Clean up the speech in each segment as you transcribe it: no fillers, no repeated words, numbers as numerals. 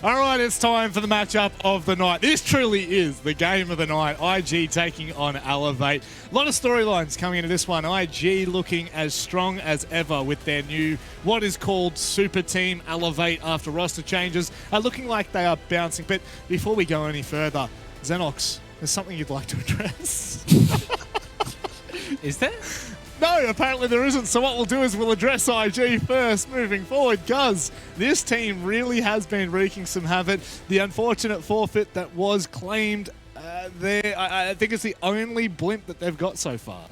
All right, it's time for the matchup of the night. This truly is the game of the night. IG taking on Elevate. A lot of storylines coming into this one. IG looking as strong as ever with their new, what is called Super Team Elevate after roster changes. Looking like they are bouncing. But before we go any further, Xenox, there's something you'd like to address. Is there? No, apparently there isn't. So what we'll do is we'll address IG first moving forward, because this team really has been wreaking some havoc. The unfortunate forfeit that was claimed there, I think it's the only blimp that they've got so far.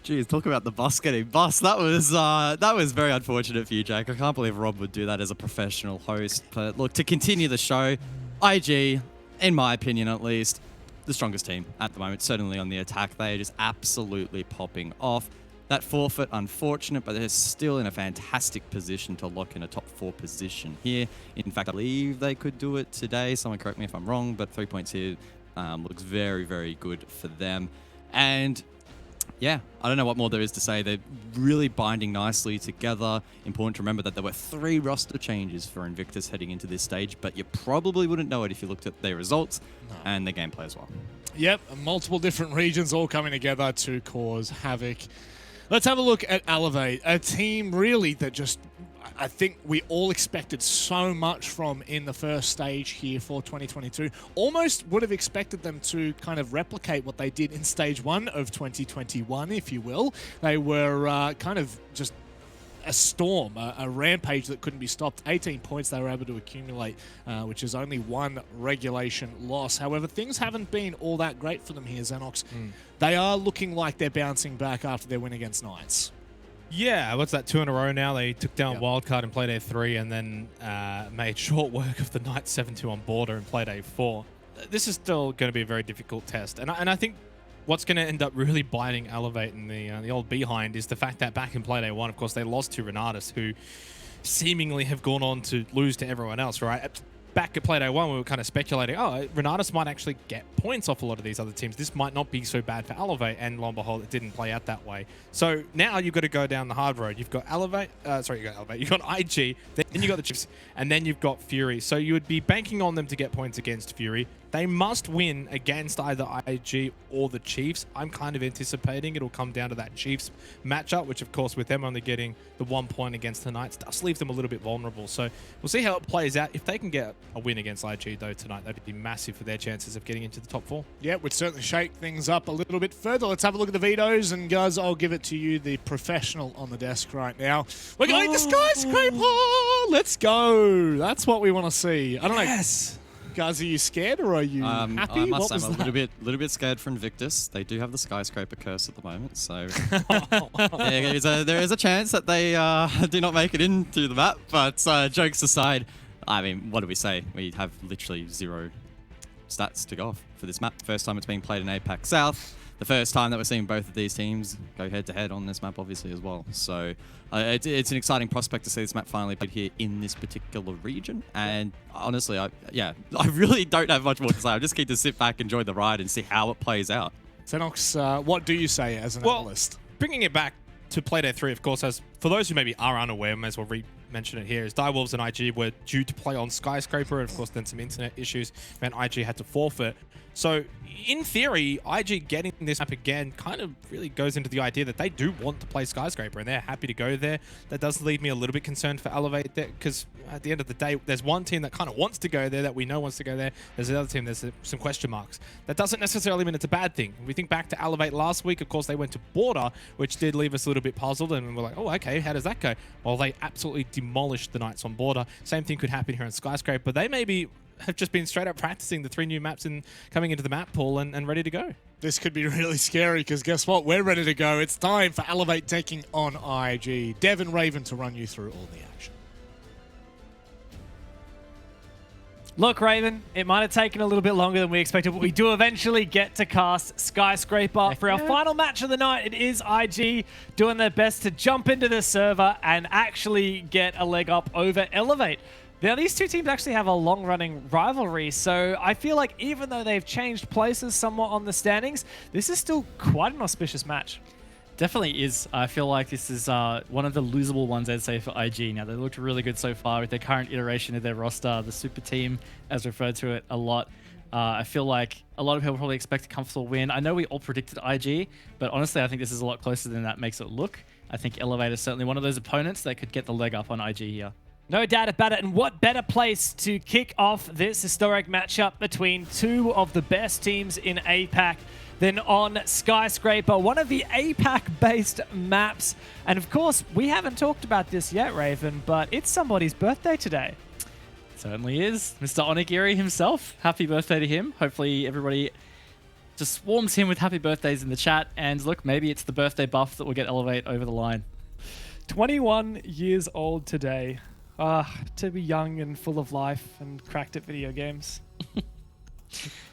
Geez, talk about the bus getting bust. That was very unfortunate for you, Jake. I can't believe Rob would do that as a professional host. But look, to continue the show, IG, in my opinion at least, the strongest team at the moment, certainly on the attack. They are just absolutely popping off. That forfeit, unfortunate, but they're still in a fantastic position to lock in a top 4 position here. In fact, I believe they could do it today. Someone correct me if I'm wrong, but 3 points here looks very, very good for them. And yeah, I don't know what more there is to say. They're really binding nicely together. Important to remember that there were 3 roster changes for Invictus heading into this stage, but you probably wouldn't know it if you looked at their results and their gameplay as well. Yep, multiple different regions all coming together to cause havoc. Let's have a look at Elevate, a team really that just, I think we all expected so much from in the first stage here for 2022. Almost would have expected them to kind of replicate what they did in stage 1 of 2021, if you will. They were kind of just a storm, a rampage that couldn't be stopped. 18 points they were able to accumulate, which is only 1 regulation loss. However, things haven't been all that great for them here, Xenox. They are looking like they're bouncing back after their win against Knights. Yeah, what's that, 2 in a row now? They took down Wildcard in Playday 3 and then made short work of the Knights 7-2 on Border in Playday 4. This is still going to be a very difficult test. And I think what's going to end up really biting Elevate in the old behind is the fact that back in Playday 1, of course, they lost to Renatus, who seemingly have gone on to lose to everyone else, right? Back at Playday 1, we were kind of speculating, oh, Renatus might actually get points off a lot of these other teams. This might not be so bad for Elevate, and lo and behold, it didn't play out that way. So now you've got to go down the hard road. You've got you've got IG, then you've got the Chiefs, and then you've got Fury. So you would be banking on them to get points against Fury. They must win against either IG or the Chiefs. I'm kind of anticipating it'll come down to that Chiefs matchup, which of course with them only getting the 1 point against the Knights does leave them a little bit vulnerable. So we'll see how it plays out. If they can get a win against IG though tonight, that'd be massive for their chances of getting into the top 4. Yeah, would certainly shake things up a little bit further. Let's have a look at the vetoes, and guys, I'll give it to you, the professional on the desk right now. We're going to Skyscraper! Let's go! That's what we want to see. I don't know. Guys, are you scared or are you happy? I must say I'm a little bit scared for Invictus. They do have the Skyscraper curse at the moment, so there is a chance that they do not make it into the map. But jokes aside, I mean, what do we say? We have literally 0 stats to go off for this map. First time it's being played in APAC South. The first time that we're seeing both of these teams go head-to-head on this map, obviously, as well. So it's an exciting prospect to see this map finally played here in this particular region. And honestly, I really don't have much more to say. I'm just keen to sit back, enjoy the ride, and see how it plays out. Xenox, what do you say as an analyst? Bringing it back to Playday 3, of course, as for those who maybe are unaware, may as well mention it here, is Direwolves and IG were due to play on Skyscraper, and of course then some internet issues meant IG had to forfeit. So in theory, IG getting this map again kind of really goes into the idea that they do want to play Skyscraper and they're happy to go there. That does leave me a little bit concerned for Elevate there, because at the end of the day, there's one team that kind of wants to go there, that we know wants to go there. There's another team, there's some question marks. That doesn't necessarily mean it's a bad thing. We think back to Elevate last week, of course, they went to Border, which did leave us a little bit puzzled, and we're like, oh, okay, how does that go? Well, they absolutely demolished the Knights on Border. Same thing could happen here on Skyscraper. They maybe have just been straight up practicing the 3 new maps and coming into the map pool and ready to go. This could be really scary, because guess what? We're ready to go. It's time for Elevate taking on IG. Dev and Raven to run you through all the action. Look, Raven, it might have taken a little bit longer than we expected, but we do eventually get to cast Skyscraper. For our final match of the night, it is IG doing their best to jump into the server and actually get a leg up over Elevate. Now, these two teams actually have a long-running rivalry, so I feel like even though they've changed places somewhat on the standings, this is still quite an auspicious match. Definitely is. I feel like this is one of the losable ones, I'd say, for IG. Now, they looked really good so far with their current iteration of their roster, the super team, as referred to it a lot. I feel like a lot of people probably expect a comfortable win. I know we all predicted IG, but honestly, I think this is a lot closer than that makes it look. I think Elevate is certainly one of those opponents that could get the leg up on IG here. No doubt about it. And what better place to kick off this historic matchup between two of the best teams in APAC than on Skyscraper, one of the APAC-based maps. And of course, we haven't talked about this yet, Raven, but it's somebody's birthday today. Certainly is. Mr. Onigiri himself. Happy birthday to him. Hopefully everybody just swarms him with happy birthdays in the chat. And look, maybe it's the birthday buff that will get Elevate over the line. 21 years old today. To be young and full of life and cracked at video games.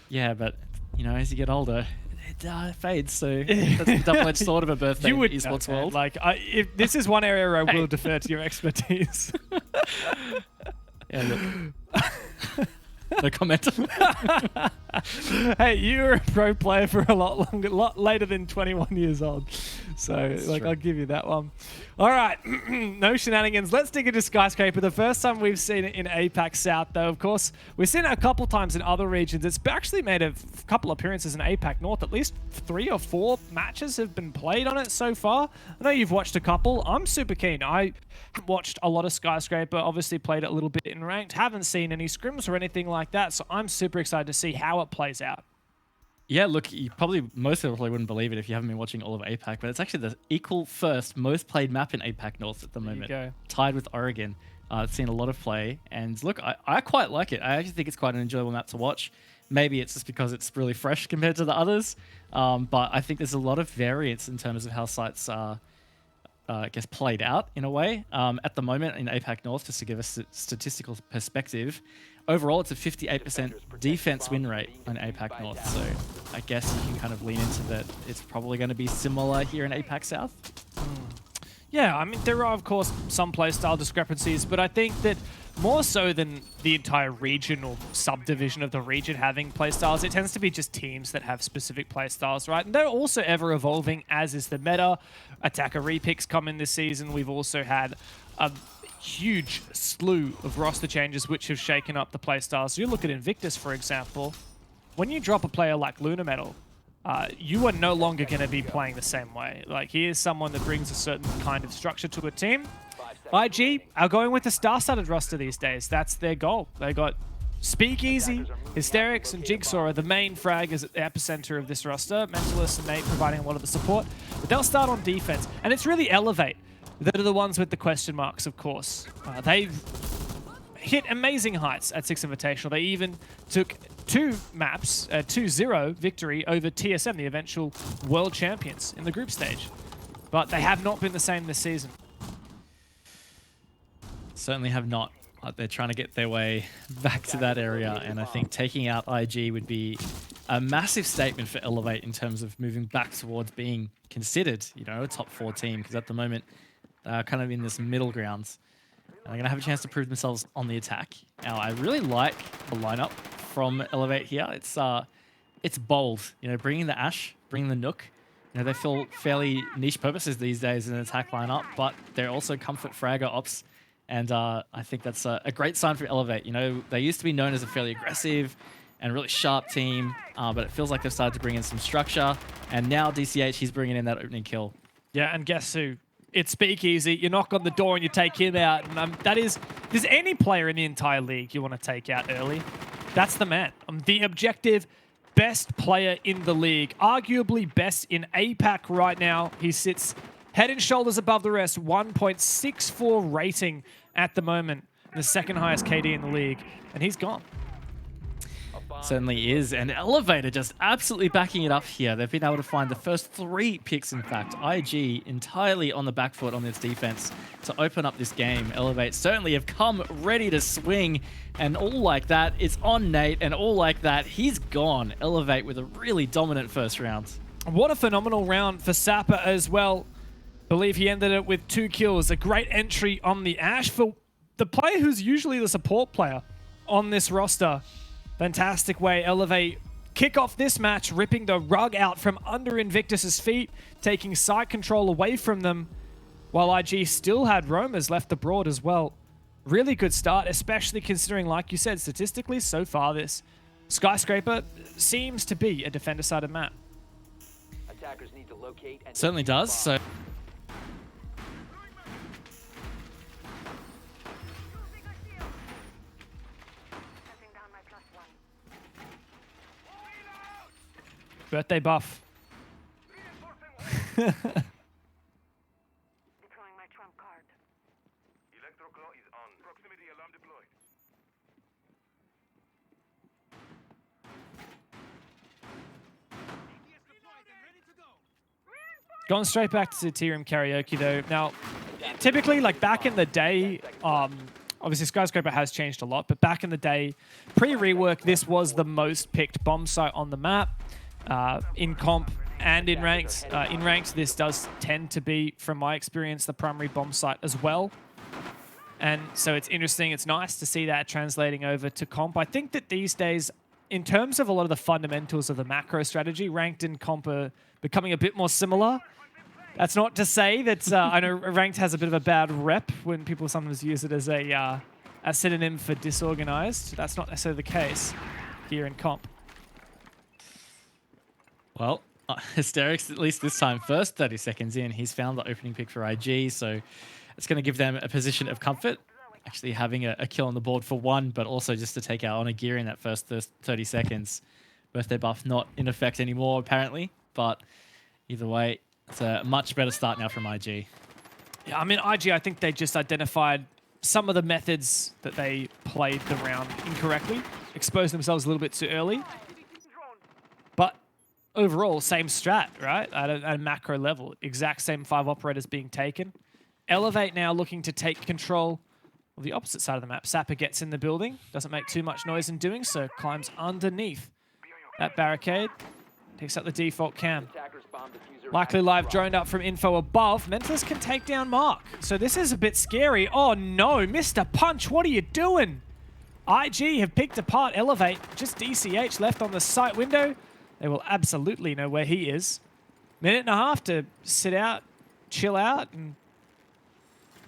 Yeah, but, you know, as you get older, it fades. So that's the double-edged sword of a birthday in the esports world. Like, if this is one area where I will defer to your expertise. Yeah, look. No comment. Hey, you were a pro player for a lot later than 21 years old. So, like, true. I'll give you that one. All right, no shenanigans. Let's dig into Skyscraper. The first time we've seen it in APAC South, though, of course, we've seen it a couple times in other regions. It's actually made a couple appearances in APAC North. At least 3 or 4 matches have been played on it so far. I know you've watched a couple. I'm super keen. I watched a lot of Skyscraper, obviously played it a little bit in ranked, haven't seen any scrims or anything like that, so I'm super excited to see how it plays out. Yeah, look, most people probably wouldn't believe it if you haven't been watching all of APAC, but it's actually the equal first most played map in APAC North at the moment. Tied with Oregon. It's seen a lot of play, and look, I quite like it. I actually think it's quite an enjoyable map to watch. Maybe it's just because it's really fresh compared to the others, but I think there's a lot of variance in terms of how sites are I guess, played out in a way. At the moment in APAC North, just to give a statistical perspective, overall it's a 58% defense win rate on APAC North. So I guess you can kind of lean into that. It's probably going to be similar here in APAC South. Yeah, I mean, there are, of course, some playstyle discrepancies, but I think that more so than the entire region or subdivision of the region having playstyles, it tends to be just teams that have specific playstyles, right? And they're also ever evolving, as is the meta. Attacker repicks come in this season. We've also had a huge slew of roster changes which have shaken up the playstyles. So you look at INVICTUS, for example. When you drop a player like Luna Metal, you are no longer going to be playing the same way. Like, he is someone that brings a certain kind of structure to a team. IG are going with the star-studded roster these days. That's their goal. They got Speakeasy, Hysterics, and Jigsaw are the main fraggers at the epicenter of this roster. Mentalist and Nate providing a lot of the support. But they'll start on defense. And it's really Elevate that are the ones with the question marks, of course. They've hit amazing heights at Six Invitational. They even took 2 maps, 2-0 victory over TSM, the eventual world champions in the group stage. But they have not been the same this season. Certainly have not. They're trying to get their way back to that area, and I think taking out IG would be a massive statement for Elevate in terms of moving back towards being considered, you know, a top 4 team, because at the moment they're kind of in this middle grounds. And they're going to have a chance to prove themselves on the attack. Now, I really like the lineup from Elevate here. It's bold, you know, bringing the Ashe, bringing the Nook. You know, they feel fairly niche purposes these days in an attack lineup, but they're also comfort fragger ops. And I think that's a great sign for Elevate. You know, they used to be known as a fairly aggressive and really sharp team, but it feels like they've started to bring in some structure. And now DCH, he's bringing in that opening kill. Yeah, and guess who? It's Speakeasy. You knock on the door and you take him out. And there's any player in the entire league you want to take out early, that's the man. The objective best player in the league, arguably best in APAC right now. He sits head and shoulders above the rest, 1.64 rating at the moment, the second highest KD in the league, and he's gone. Certainly is, and Elevator just absolutely backing it up here. They've been able to find the first 3 picks, in fact. IG entirely on the back foot on this defense to open up this game. Elevate certainly have come ready to swing, and all like that, it's on Nate, and all like that, he's gone. Elevate with a really dominant first round. What a phenomenal round for Sapper as well. Believe he ended it with 2 kills. A great entry on the Ashe for the player who's usually the support player on this roster. Fantastic way Elevate kick off this match, ripping the rug out from under Invictus's feet, taking side control away from them, while IG still had roamers left abroad as well. Really good start, especially considering, like you said, statistically, so far this Skyscraper seems to be a defender-sided map. Attackers need to locate and Certainly does. So Birthday buff. Deploying my trump card. Electroclaw is on. Proximity alarm deployed. Going straight back to Tea Room Karaoke though. Now, typically, like back in the day, obviously Skyscraper has changed a lot, but back in the day, pre-rework, this was the most picked bomb site on the map. In comp and in ranked. In ranked, this does tend to be, from my experience, the primary bomb site as well. And so it's interesting, it's nice to see that translating over to comp. I think that these days, in terms of a lot of the fundamentals of the macro strategy, ranked and comp are becoming a bit more similar. That's not to say that I know ranked has a bit of a bad rep when people sometimes use it as a synonym for disorganized. That's not necessarily the case here in comp. well, Hysterics, at least this time, first 30 seconds in, he's found the opening pick for IG, so it's going to give them a position of comfort, actually having a kill on the board for one, but also just to take out on gear in that first 30 seconds. Birthday buff not in effect anymore, apparently, but either way, it's a much better start now from IG. Yeah, I mean, IG, I think they just identified some of the methods that they played the round incorrectly, exposed themselves a little bit too early. But overall, same strat, right? At a macro level, exact same 5 operators being taken. Elevate now looking to take control of the opposite side of the map. Sapper gets in the building, doesn't make too much noise in doing so, climbs underneath that barricade, takes up the default cam. Likely live droned up from info above. Mentalist can take down Mark. So this is a bit scary. Oh no, Mr. Punch, what are you doing? IG have picked apart Elevate. Just DCH left on the site window. They will absolutely know where he is. Minute and a half to sit out, chill out, and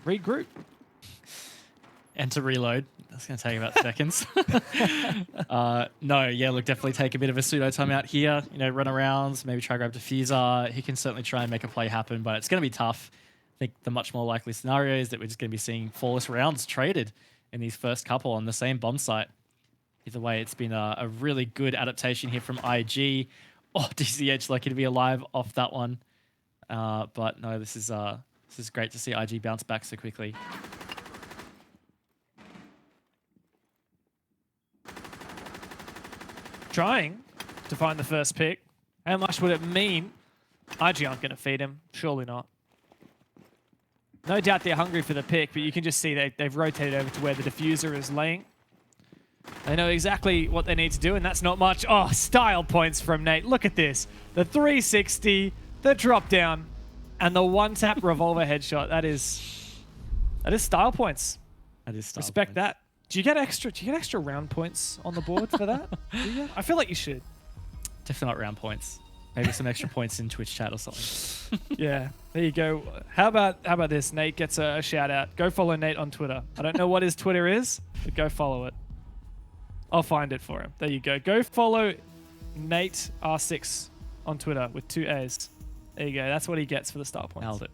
regroup. And to reload. That's going to take about seconds. No, yeah, look, definitely take a bit of a pseudo timeout here. You know, run around, maybe try grab diffuser. He can certainly try and make a play happen, but it's going to be tough. I think the much more likely scenario is that we're just going to be seeing flawless rounds traded in these first couple on the same bomb site. Either way, it's been a really good adaptation here from IG. Oh, DCH lucky to be alive off that one. But no, this is great to see IG bounce back so quickly. Trying to find the first pick. How much would it mean? IG aren't going to feed him. Surely not. No doubt they're hungry for the pick, but you can just see they've rotated over to where the diffuser is laying. They know exactly what they need to do, and that's not much. Oh, style points from Nate. Look at this. The 360, the drop down, and the one-tap revolver headshot. That is style points. That is style Respect points. that. Do you get extra round points on the board for that? Do you? I feel like you should. Definitely not round points. Maybe some extra points in Twitch chat or something. Yeah, there you go. How about this? Nate gets a shout out. Go follow Nate on Twitter. I don't know what his Twitter is, but go follow it. I'll find it for him. There you go. Go follow Nate R6 on Twitter with 2 A's. There you go. That's what he gets for the star points. Nailed it.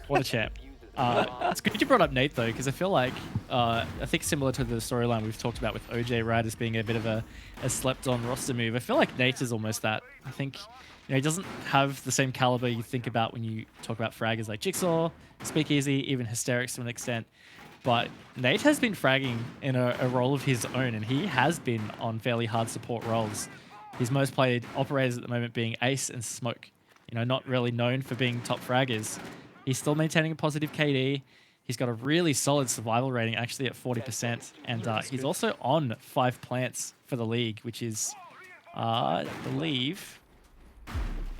What a champ. It's good you brought up Nate, though, because I feel like, I think similar to the storyline we've talked about with OJ, right, as being a bit of a slept-on roster move, I feel like Nate is almost that. I think he doesn't have the same caliber you think about when you talk about fraggers like Jigsaw, Speakeasy, even Hysterics to an extent. But Nate has been fragging in a role of his own, and he has been on fairly hard support roles. His most played operators at the moment being Ace and Smoke. Not really known for being top fraggers. He's still maintaining a positive KD. He's got a really solid survival rating, actually at 40%. And he's also on 5 plants for the league, which is, I believe,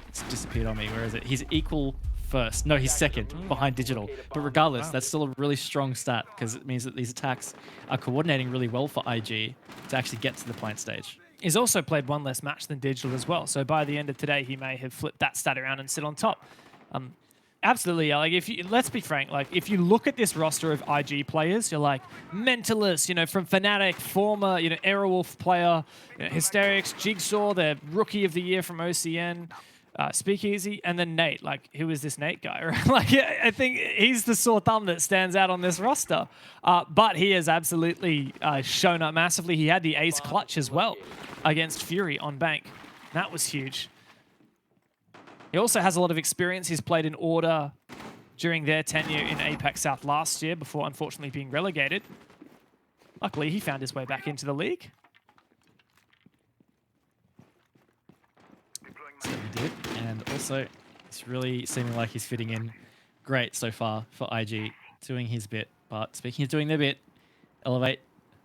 it's disappeared on me. Where is it? He's equal first. No, he's second behind Digital. But regardless, that's still a really strong stat because it means that these attacks are coordinating really well for IG to actually get to the plant stage. He's also played one less match than Digital as well. So by the end of today, he may have flipped that stat around and sit on top. Absolutely, like let's be frank, like if you look at this roster of IG players, you're like Mentalist, from Fnatic, former, Aerowolf player, Hysterics, Jigsaw, the rookie of the year from OCN, Speakeasy, and then Nate. Like, who is this Nate guy? Right? Like, I think he's the sore thumb that stands out on this roster. But he has absolutely shown up massively. He had the ace clutch as well against Fury on Bank. That was huge. He also has a lot of experience. He's played in Order during their tenure in APAC South last year before unfortunately being relegated. Luckily, he found his way back into the league. So he did. And also, it's really seeming like he's fitting in great so far for IG, doing his bit. But speaking of doing their bit, Elevate,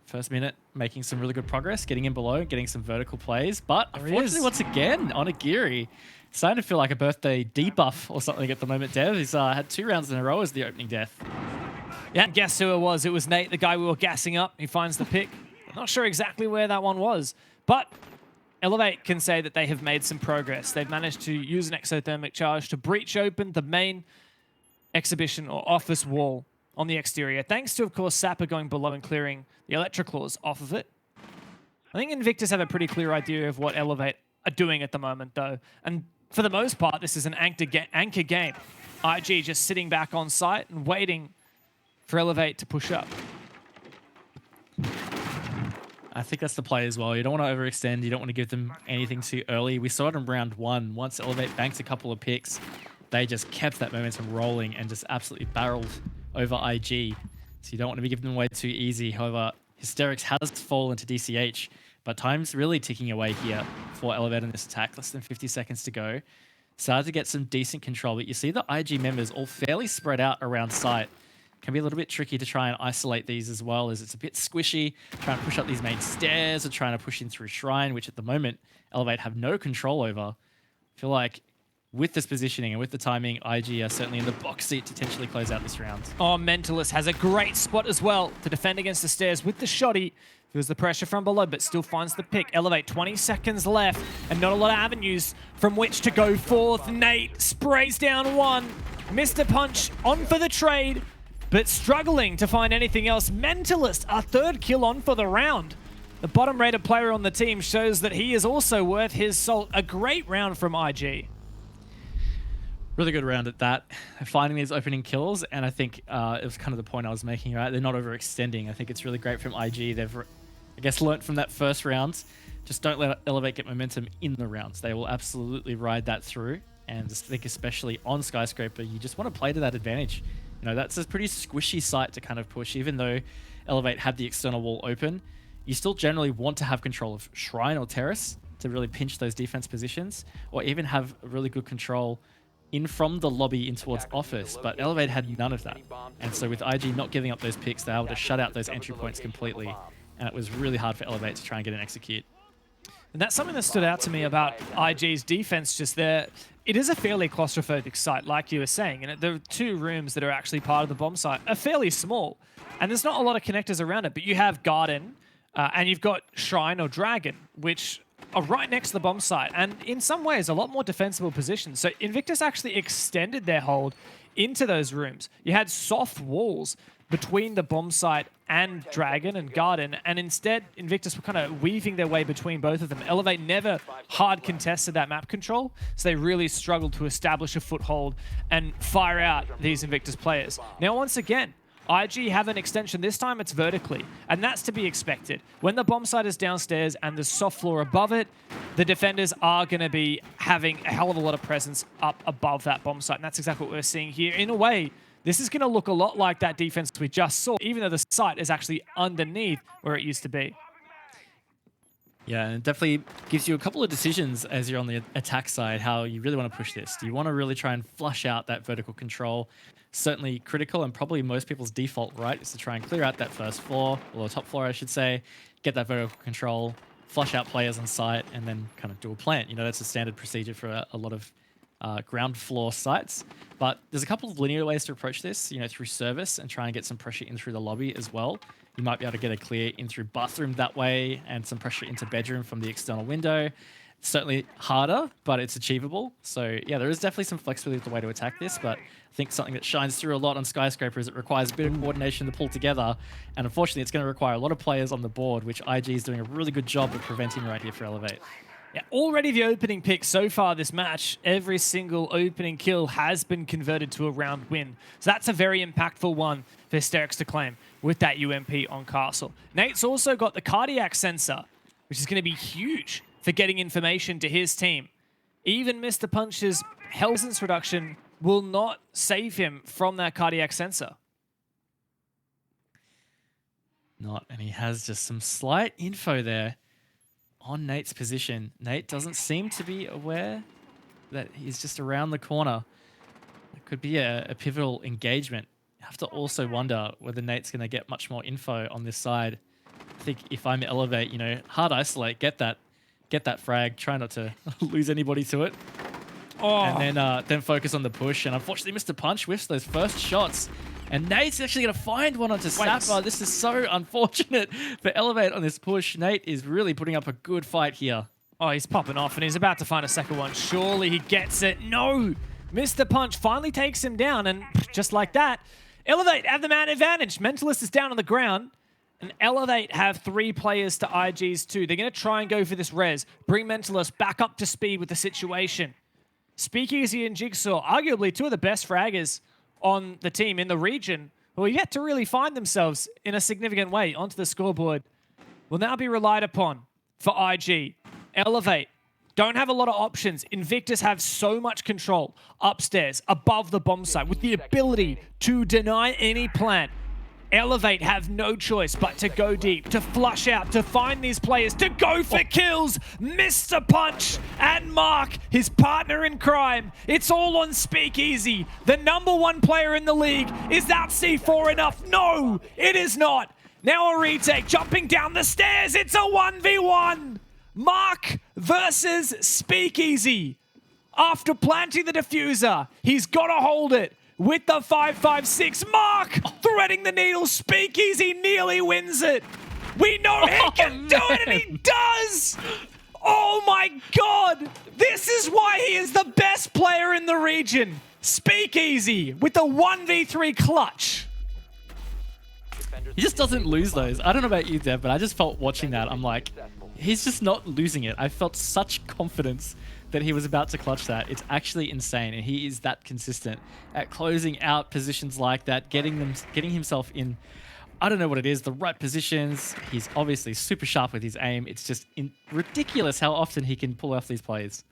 first minute, making some really good progress, getting in below, getting some vertical plays. But unfortunately, once again, on Agiri, starting to feel like a birthday debuff or something at the moment, Dev. He's had 2 rounds in a row as the opening death. Yeah, and guess who it was? It was Nate, the guy we were gassing up. He finds the pick. Not sure exactly where that one was, but Elevate can say that they have made some progress. They've managed to use an exothermic charge to breach open the main exhibition or office wall on the exterior, thanks to, of course, Sapper going below and clearing the Electroclaws off of it. I think Invictus have a pretty clear idea of what Elevate are doing at the moment, though. And for the most part, this is an anchor game. IG just sitting back on site and waiting for Elevate to push up. I think that's the play as well. You don't want to overextend. You don't want to give them anything too early. We saw it in round 1. Once Elevate banks a couple of picks, they just kept that momentum rolling and just absolutely barreled over IG. So you don't want to be giving them away too easy. However, Hysterics has fallen to DCH, but time's really ticking away here for Elevate in this attack. Less than 50 seconds to go. Started to get some decent control, but you see the IG members all fairly spread out around site. Can be a little bit tricky to try and isolate these as well, as it's a bit squishy, trying to push up these main stairs or trying to push in through Shrine, which at the moment, Elevate have no control over. I feel like with this positioning and with the timing, IG are certainly in the box seat to potentially close out this round. Oh, Mentalist has a great spot as well to defend against the stairs with the shoddy. Feels the pressure from below, but still finds the pick. Elevate, 20 seconds left, and not a lot of avenues from which to go forth. Nate sprays down one. Mr. Punch on for the trade, but struggling to find anything else. Mentalist, a 3rd kill on for the round. The bottom-rated player on the team shows that he is also worth his salt. A great round from IG. Really good round at that. Finding these opening kills, and I think it was kind of the point I was making, right? They're not overextending. I think it's really great from IG. They've, I guess, learnt from that first round. Just don't let Elevate get momentum in the rounds. They will absolutely ride that through. And I think especially on Skyscraper, you just want to play to that advantage. That's a pretty squishy site to kind of push. Even though Elevate had the external wall open, you still generally want to have control of Shrine or Terrace to really pinch those defense positions, or even have really good control in from the lobby in towards office, but Elevate had none of that. And so with IG not giving up those picks, they were able to shut out those entry points completely. And it was really hard for Elevate to try and get an execute. And that's something that stood out to me about IG's defense just there. It is a fairly claustrophobic site, like you were saying, and the 2 rooms that are actually part of the bomb site are fairly small. And there's not a lot of connectors around it, but you have Garden, and you've got Shrine or Dragon, which are right next to the bomb site, and in some ways a lot more defensible positions. So Invictus actually extended their hold into those rooms. You had soft walls between the bomb site and Dragon and Garden, and instead Invictus were kind of weaving their way between both of them. Elevate never hard contested that map control, so they really struggled to establish a foothold and fire out these Invictus players. Now once again, IG have an extension. This time it's vertically, and that's to be expected. When the bomb site is downstairs and the soft floor above it, the defenders are going to be having a hell of a lot of presence up above that bomb site, and that's exactly what we're seeing here. In a way, this is going to look a lot like that defense we just saw, even though the site is actually underneath where it used to be. Yeah, and it definitely gives you a couple of decisions as you're on the attack side, how you really want to push this. Do you want to really try and flush out that vertical control? Certainly critical, and probably most people's default right is to try and clear out that first floor, or the top floor I should say, get that vertical control, flush out players on site, and then kind of do a plant. That's a standard procedure for a lot of ground floor sites. But there's a couple of linear ways to approach this, through service and try and get some pressure in through the lobby as well. You might be able to get a clear in through bathroom that way and some pressure into bedroom from the external window. It's certainly harder, but it's achievable. So yeah, there is definitely some flexibility with the way to attack this, but I think something that shines through a lot on Skyscraper is it requires a bit of coordination to pull together. And unfortunately, it's going to require a lot of players on the board, which IG is doing a really good job of preventing right here for Elevate. Yeah, already the opening pick so far this match, every single opening kill has been converted to a round win. So that's a very impactful one for Hysterics to claim with that UMP on Castle. Nate's also got the cardiac sensor, which is going to be huge for getting information to his team. Even Mr. Punch's health resistance reduction will not save him from that cardiac sensor. Not, and he has just some slight info there on Nate's position. Nate doesn't seem to be aware that he's just around the corner. It could be a pivotal engagement. You have to also wonder whether Nate's going to get much more info on this side. I think if I'm Elevate, hard isolate, get that frag, try not to lose anybody to it. Oh. And then focus on the push. And unfortunately, Mr. Punch whiffs those first shots. And Nate's actually going to find one onto Sapphire. This is so unfortunate for Elevate on this push. Nate is really putting up a good fight here. Oh, he's popping off and he's about to find a second one. Surely he gets it. No! Mr. Punch finally takes him down, and just like that, Elevate have the man advantage. Mentalist is down on the ground, and Elevate have 3 players to IG's 2. They're going to try and go for this res, bring Mentalist back up to speed with the situation. Speakeasy and Jigsaw, arguably 2 of the best fraggers on the team in the region, who are yet to really find themselves in a significant way onto the scoreboard, will now be relied upon for IG. Elevate don't have a lot of options. Invictus have so much control upstairs, above the bomb site, with the ability to deny any plant. Elevate have no choice but to go deep, to flush out, to find these players, to go for kills. Mr. Punch and Mark, his partner in crime. It's all on Speakeasy. The #1 player in the league. Is that C4 enough? No, it is not. Now a retake, jumping down the stairs. It's a 1v1. Mark versus Speakeasy. After planting the diffuser, he's got to hold it. With the 5.56, Mark threading the needle. Speakeasy nearly wins it. We know he can do it, and he does. Oh my God. This is why he is the best player in the region. Speakeasy with the 1v3 clutch. He just doesn't lose those. I don't know about you, Dev, but I just felt watching that, I'm like, he's just not losing it. I felt such confidence that he was about to clutch that. It's actually insane, and he is that consistent at closing out positions like that, getting himself in, I don't know what it is, the right positions. He's obviously super sharp with his aim. It's just ridiculous how often he can pull off these plays.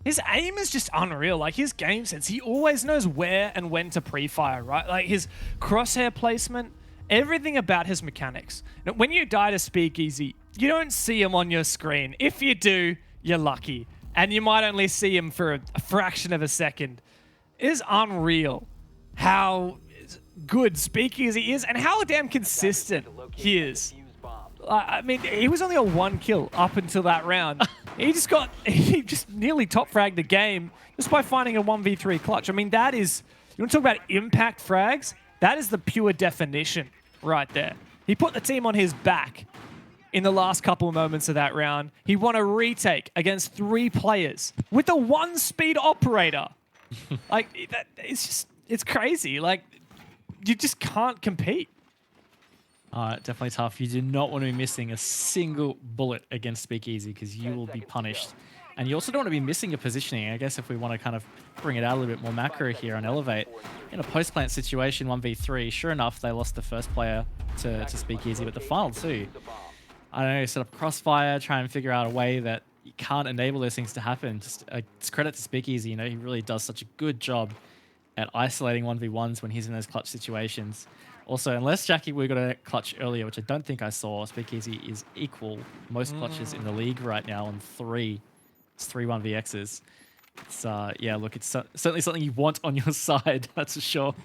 His aim is just unreal. Like, his game sense, he always knows where and when to pre-fire, right? Like, his crosshair placement, everything about his mechanics. Now, when you die to Speakeasy, you don't see him on your screen. If you do, you're lucky. And you might only see him for a fraction of a second. It is unreal how good Speakeasy is and how damn consistent he is. I mean, he was only on 1 kill up until that round. he just nearly top fragged the game just by finding a 1v3 clutch. I mean, that is, you want to talk about impact frags? That is the pure definition right there. He put the team on his back in the last couple of moments of that round. He won a retake against 3 players with a 1-speed operator. Like, it's crazy. Like, you just can't compete. Definitely tough. You do not want to be missing a single bullet against Speakeasy because you will be punished. And you also don't want to be missing your positioning. I guess if we want to kind of bring it out a little bit more macro here on Elevate, in a post-plant situation, 1v3, sure enough, they lost the first player to Speakeasy, but the final 2, I don't know, set up crossfire, try and figure out a way that you can't enable those things to happen. Just credit to Speakeasy, he really does such a good job at isolating 1v1s when he's in those clutch situations. Also, unless Jackie we got a clutch earlier, which I don't think I saw, Speakeasy is equal most clutches in the league right now on 3. It's 3 1vx's. It's yeah, look, it's certainly something you want on your side, that's for sure.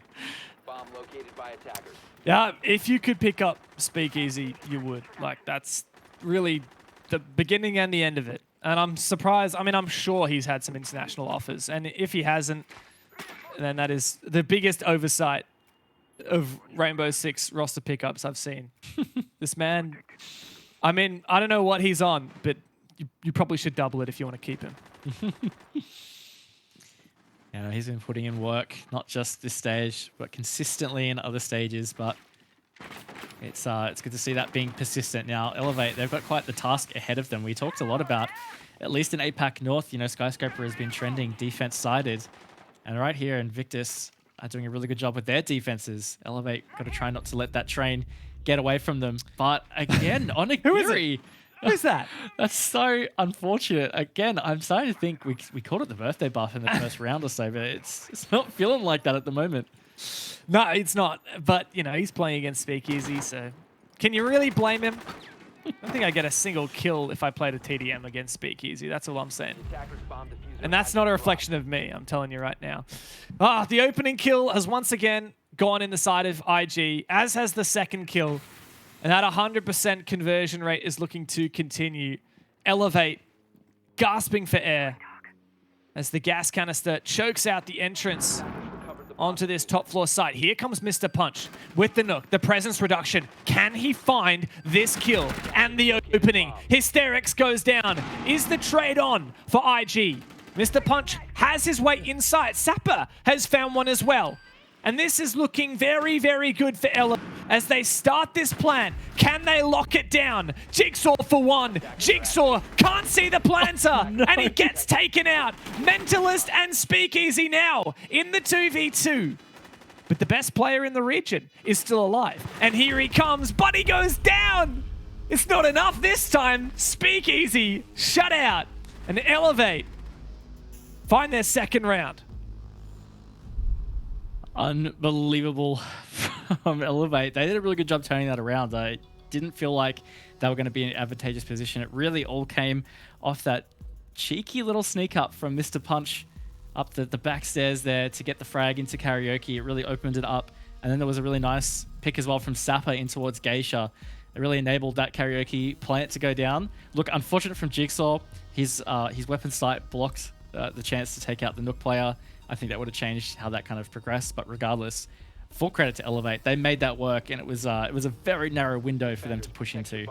Bomb located by attackers. Yeah, if you could pick up Speakeasy, you would. Like, that's really the beginning and the end of it. And I'm surprised. I mean, I'm sure he's had some international offers. And if he hasn't, then that is the biggest oversight of Rainbow Six roster pickups I've seen. This man, I mean, I don't know what he's on, but you probably should double it if you want to keep him. Yeah, he's been putting in work, not just this stage, but consistently in other stages. But it's good to see that being persistent. Now, Elevate, they've got quite the task ahead of them. We talked a lot about, at least in APAC North, you know, Skyscraper has been trending defense-sided. And right here, Invictus are doing a really good job with their defenses. Elevate got to try not to let that train get away from them. But again, on a Who is it? Who's that? That's so unfortunate. Again, I'm starting to think we called it the birthday buff in the first round or so, but it's not feeling like that at the moment. No, it's not. But, you know, he's playing against Speakeasy, so can you really blame him? I don't think I get a single kill if I played a TDM against Speakeasy. That's all I'm saying. And that's not a reflection of me, I'm telling you right now. The opening kill has once again gone in the side of IG, as has the second kill. And that 100% conversion rate is looking to continue. Elevate, gasping for air as the gas canister chokes out the entrance onto this top floor site. Here comes Mr. Punch with the Nook, the presence reduction. Can he find this kill and the opening? Hysterics goes down. Is the trade on for IG? Mr. Punch has his way inside. Sapper has found one as well. And this is looking very, very good for Ella as they start this plan. Can they lock it down? Jigsaw for one. Jigsaw can't see the planter, and he gets taken out. Mentalist and Speakeasy now in the 2v2. But the best player in the region is still alive. And here he comes, but he goes down. It's not enough this time. Speakeasy shut out. And Elevate find their second round. Unbelievable from Elevate. They did a really good job turning that around. I didn't feel like they were going to be in an advantageous position. It really all came off that cheeky little sneak up from Mr. Punch up the back stairs there to get the frag into Karaoke. It really opened it up. And then there was a really nice pick as well from Sapper in towards Geisha. It really enabled that Karaoke plant to go down. Look, unfortunate from Jigsaw. His weapon sight blocked the chance to take out the Nook player. I think that would have changed how that kind of progressed. But regardless, full credit to Elevate. They made that work, and it was a very narrow window for them to push into.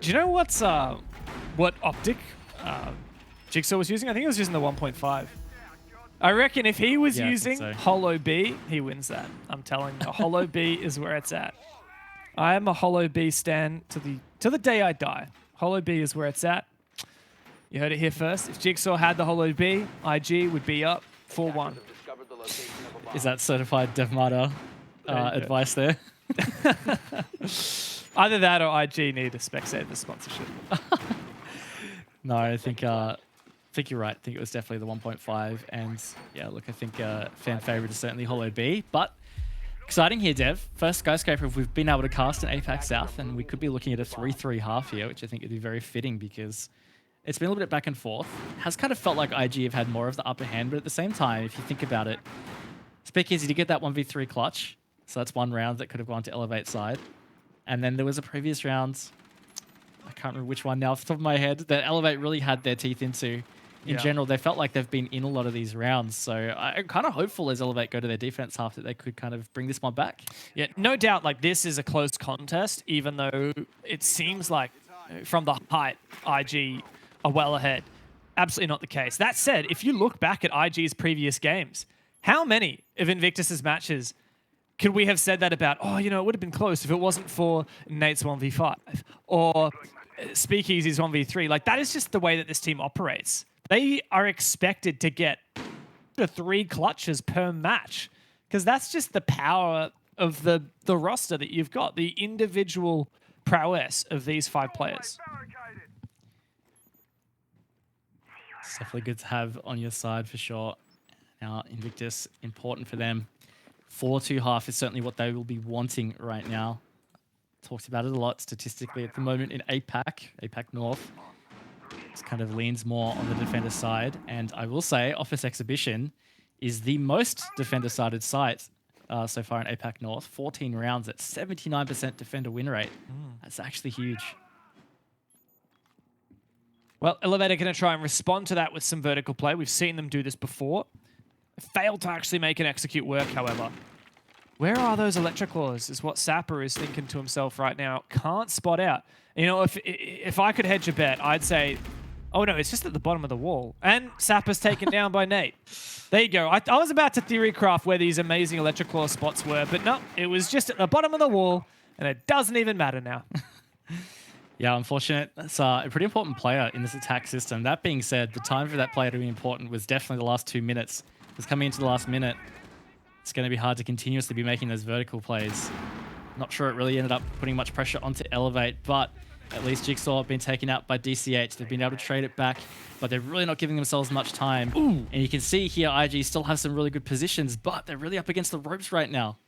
Do you know what optic Jigsaw was using? I think he was using the 1.5. I reckon if he was using Hollow B, he wins that. I'm telling you, Hollow B is where it's at. I am a Hollow B stan to the day I die. Hollow B is where it's at. You heard it here first. If Jigsaw had the Hollow B, IG would be up 4-1. Is that certified DevMata advice there? Either that or IG need a Specsator sponsorship. No, I think you're right. I think it was definitely the 1.5. And yeah, look, I think fan favorite is certainly Hollow B. But exciting here, Dev. First Skyscraper, we've been able to cast an APAC South, and we could be looking at a 3-3 half here, which I think would be very fitting because it's been a little bit back and forth. Has kind of felt like IG have had more of the upper hand, but at the same time, if you think about it, Speakeasy to get that 1v3 clutch. So that's one round that could have gone to Elevate side. And then there was a previous round, I can't remember which one now off the top of my head, that Elevate really had their teeth into. In general, they felt like they've been in a lot of these rounds. So I'm kind of hopeful as Elevate go to their defense half that they could kind of bring this one back. Yeah, no doubt like this is a close contest, even though it seems like from the height, IG are well ahead. Absolutely not the case. That said, if you look back at IG's previous games, how many of Invictus's matches could we have said that about? Oh, you know, it would have been close if it wasn't for Nate's 1v5 or Speakeasy's 1v3. Like, that is just the way that this team operates. They are expected to get 3 clutches per match because that's just the power of the roster that you've got, the individual prowess of these 5 players. It's definitely good to have on your side for sure. Now, Invictus, important for them. 4-2 half is certainly what they will be wanting right now. Talked about it a lot statistically at the moment in APAC North. It kind of leans more on the defender side. And I will say, Office Exhibition is the most defender-sided site so far in APAC North. 14 rounds at 79% defender win rate. That's actually huge. Well, Elevator going to try and respond to that with some vertical play. We've seen them do this before. Failed to actually make an execute work, however. Where are those Electroclaws is what Sapper is thinking to himself right now. Can't spot out. You know, if I could hedge a bet, I'd say, oh no, it's just at the bottom of the wall. And Sapper's taken down by Nate. There you go. I was about to theorycraft where these amazing Electroclaw spots were, but no, it was just at the bottom of the wall, and it doesn't even matter now. Yeah, unfortunate. That's a pretty important player in this attack system. That being said, the time for that player to be important was definitely the last 2 minutes. Because coming into the last minute, it's going to be hard to continuously be making those vertical plays. Not sure it really ended up putting much pressure onto Elevate, but at least Jigsaw have been taken out by DCH. They've been able to trade it back, but they're really not giving themselves much time. Ooh. And you can see here, IG still have some really good positions, but they're really up against the ropes right now.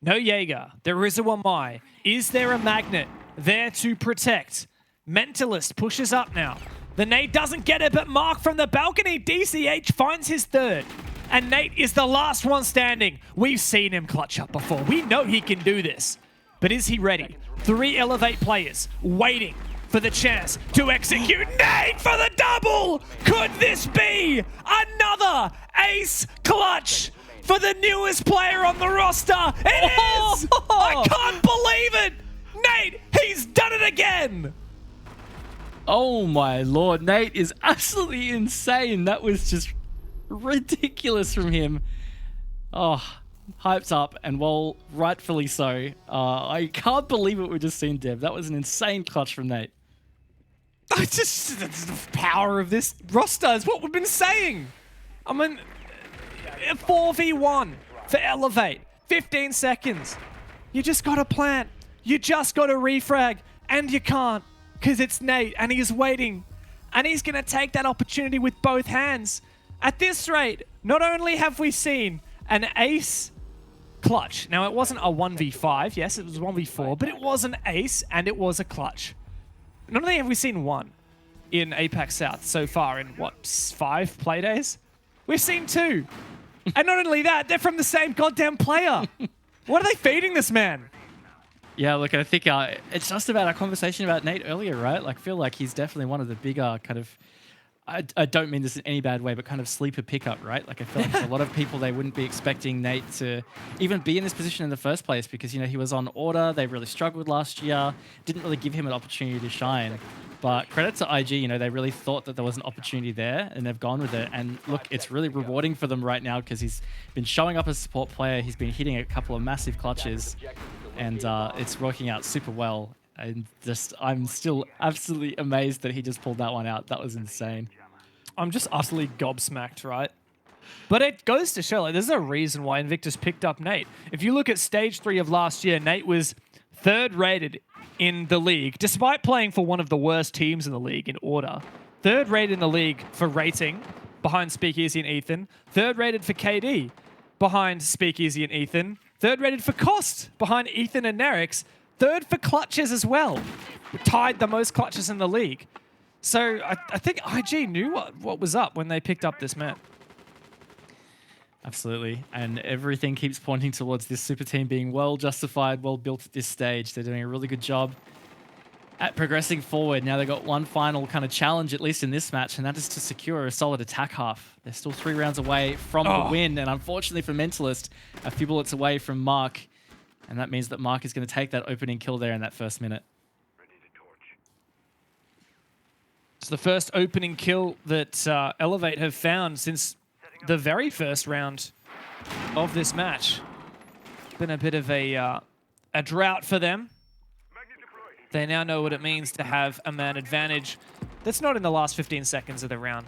No Jaeger. There is a Wamai. Is there a Magnet there to protect? Mentalist pushes up now. The nade doesn't get it, but Mark from the balcony, DCH finds his third. And Nate is the last one standing. We've seen him clutch up before. We know he can do this. But is he ready? 3 Elevate players waiting for the chance to execute. Nate for the double! Could this be another ace clutch for the newest player on the roster? It is! I can't believe it! Nate, he's done it again! Oh my lord, Nate is absolutely insane. That was just ridiculous from him. Oh, hyped up, and well, rightfully so. I can't believe what we just seen, Dev. That was an insane clutch from Nate. That's the power of this roster is what we've been saying. I mean, 4v1 for Elevate, 15 seconds. You just got to plant. You just got to refrag, and you can't because it's Nate, and he's waiting, and he's going to take that opportunity with both hands. At this rate, not only have we seen an ace clutch. Now, it wasn't a 1v5. Yes, it was 1v4, but it was an ace, and it was a clutch. Not only have we seen one in APAC South so far in, what, 5 play days? We've seen 2. And not only that, they're from the same goddamn player. What are they feeding this man? Yeah, look, I think it's just about our conversation about Nate earlier, right? Like, I feel like he's definitely one of the bigger kind of, I don't mean this in any bad way, but kind of sleeper pickup, right? Like, I feel like there's a lot of people, they wouldn't be expecting Nate to even be in this position in the first place because, you know, he was on order. They really struggled last year. Didn't really give him an opportunity to shine. But credit to IG, you know, they really thought that there was an opportunity there and they've gone with it. And look, it's really rewarding for them right now because he's been showing up as a support player. He's been hitting a couple of massive clutches and it's working out super well. And I'm still absolutely amazed that he just pulled that one out. That was insane. I'm just utterly gobsmacked, right? But it goes to show, like, there's a reason why Invictus picked up Nate. If you look at stage 3 of last year, Nate was 3rd rated in the league, despite playing for one of the worst teams in the league in order. 3rd rated in the league for rating, behind Speakeasy and Ethan. 3rd rated for KD, behind Speakeasy and Ethan. 3rd rated for cost, behind Ethan and Nerix. 3rd for clutches as well. Tied the most clutches in the league. So I think IG knew what was up when they picked up this man. Absolutely. And everything keeps pointing towards this super team being well justified, well built at this stage. They're doing a really good job at progressing forward. Now they've got one final kind of challenge, at least in this match, and that is to secure a solid attack half. They're still 3 rounds away from the win. And unfortunately for Mentalist, a few bullets away from Mark. And that means that Mark is going to take that opening kill there in that first minute. It's the first opening kill that Elevate have found since the very first round of this match. Been a bit of a drought for them. They now know what it means to have a man advantage that's not in the last 15 seconds of the round.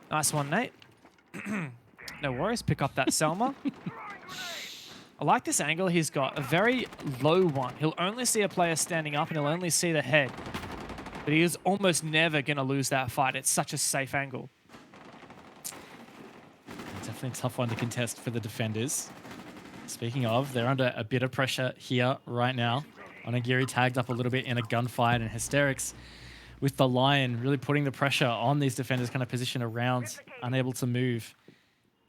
Nice one, Nate. No worries, pick up that Selma. I like this angle he's got, a very low one. He'll only see a player standing up and he'll only see the head. But he is almost never going to lose that fight. It's such a safe angle. Definitely a tough one to contest for the defenders. Speaking of, they're under a bit of pressure here right now. Onigiri tagged up a little bit in a gunfight, and Hysterics with the Lion really putting the pressure on these defenders, kind of position around, unable to move.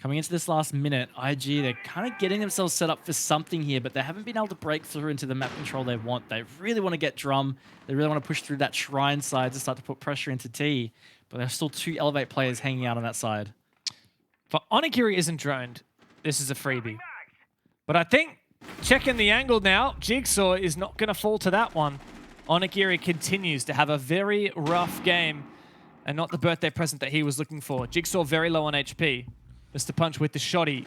Coming into this last minute, IG, they're kind of getting themselves set up for something here, but they haven't been able to break through into the map control they want. They really want to get Drum. They really want to push through that Shrine side to start to put pressure into T, but there's still 2 Elevate players hanging out on that side. For Onigiri isn't droned, this is a freebie. But I think, checking the angle now, Jigsaw is not going to fall to that one. Onigiri continues to have a very rough game and not the birthday present that he was looking for. Jigsaw very low on HP. Mr. Punch with the shoddy.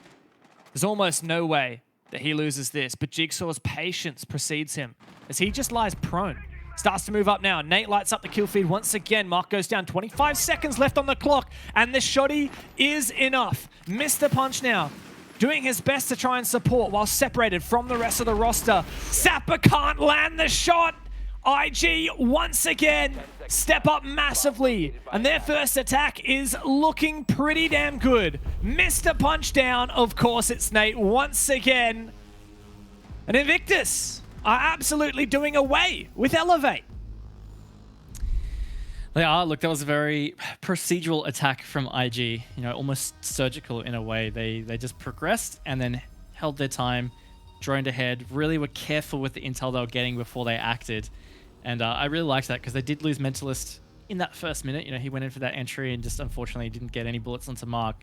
There's almost no way that he loses this, but Jigsaw's patience precedes him as he just lies prone. Starts to move up now. Nate lights up the kill feed once again. Mark goes down. 25 seconds left on the clock, and the shoddy is enough. Mr. Punch now doing his best to try and support while separated from the rest of the roster. Sapper can't land the shot. IG once again step up massively, and their first attack is looking pretty damn good. Mr. Punch down, of course it's Nate once again. And Invictus are absolutely doing away with Elevate. They are. Look, that was a very procedural attack from IG, you know, almost surgical in a way. They just progressed and then held their time, droned ahead, really were careful with the intel they were getting before they acted. And I really liked that because they did lose Mentalist in that first minute. You know, he went in for that entry and just unfortunately didn't get any bullets onto Mark.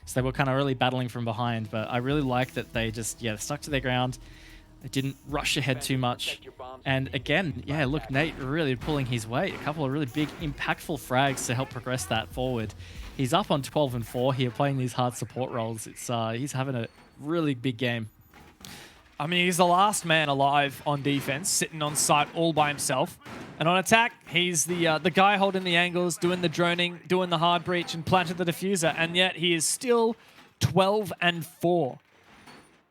So they were kind of really battling from behind. But I really like that they just, stuck to their ground. They didn't rush ahead too much. And again, look, Nate really pulling his weight. A couple of really big, impactful frags to help progress that forward. He's up on 12-4 here, playing these hard support roles. It's he's having a really big game. I mean, he's the last man alive on defense, sitting on site all by himself. And on attack, he's the guy holding the angles, doing the droning, doing the hard breach, and planting the diffuser. And yet he is still 12-4.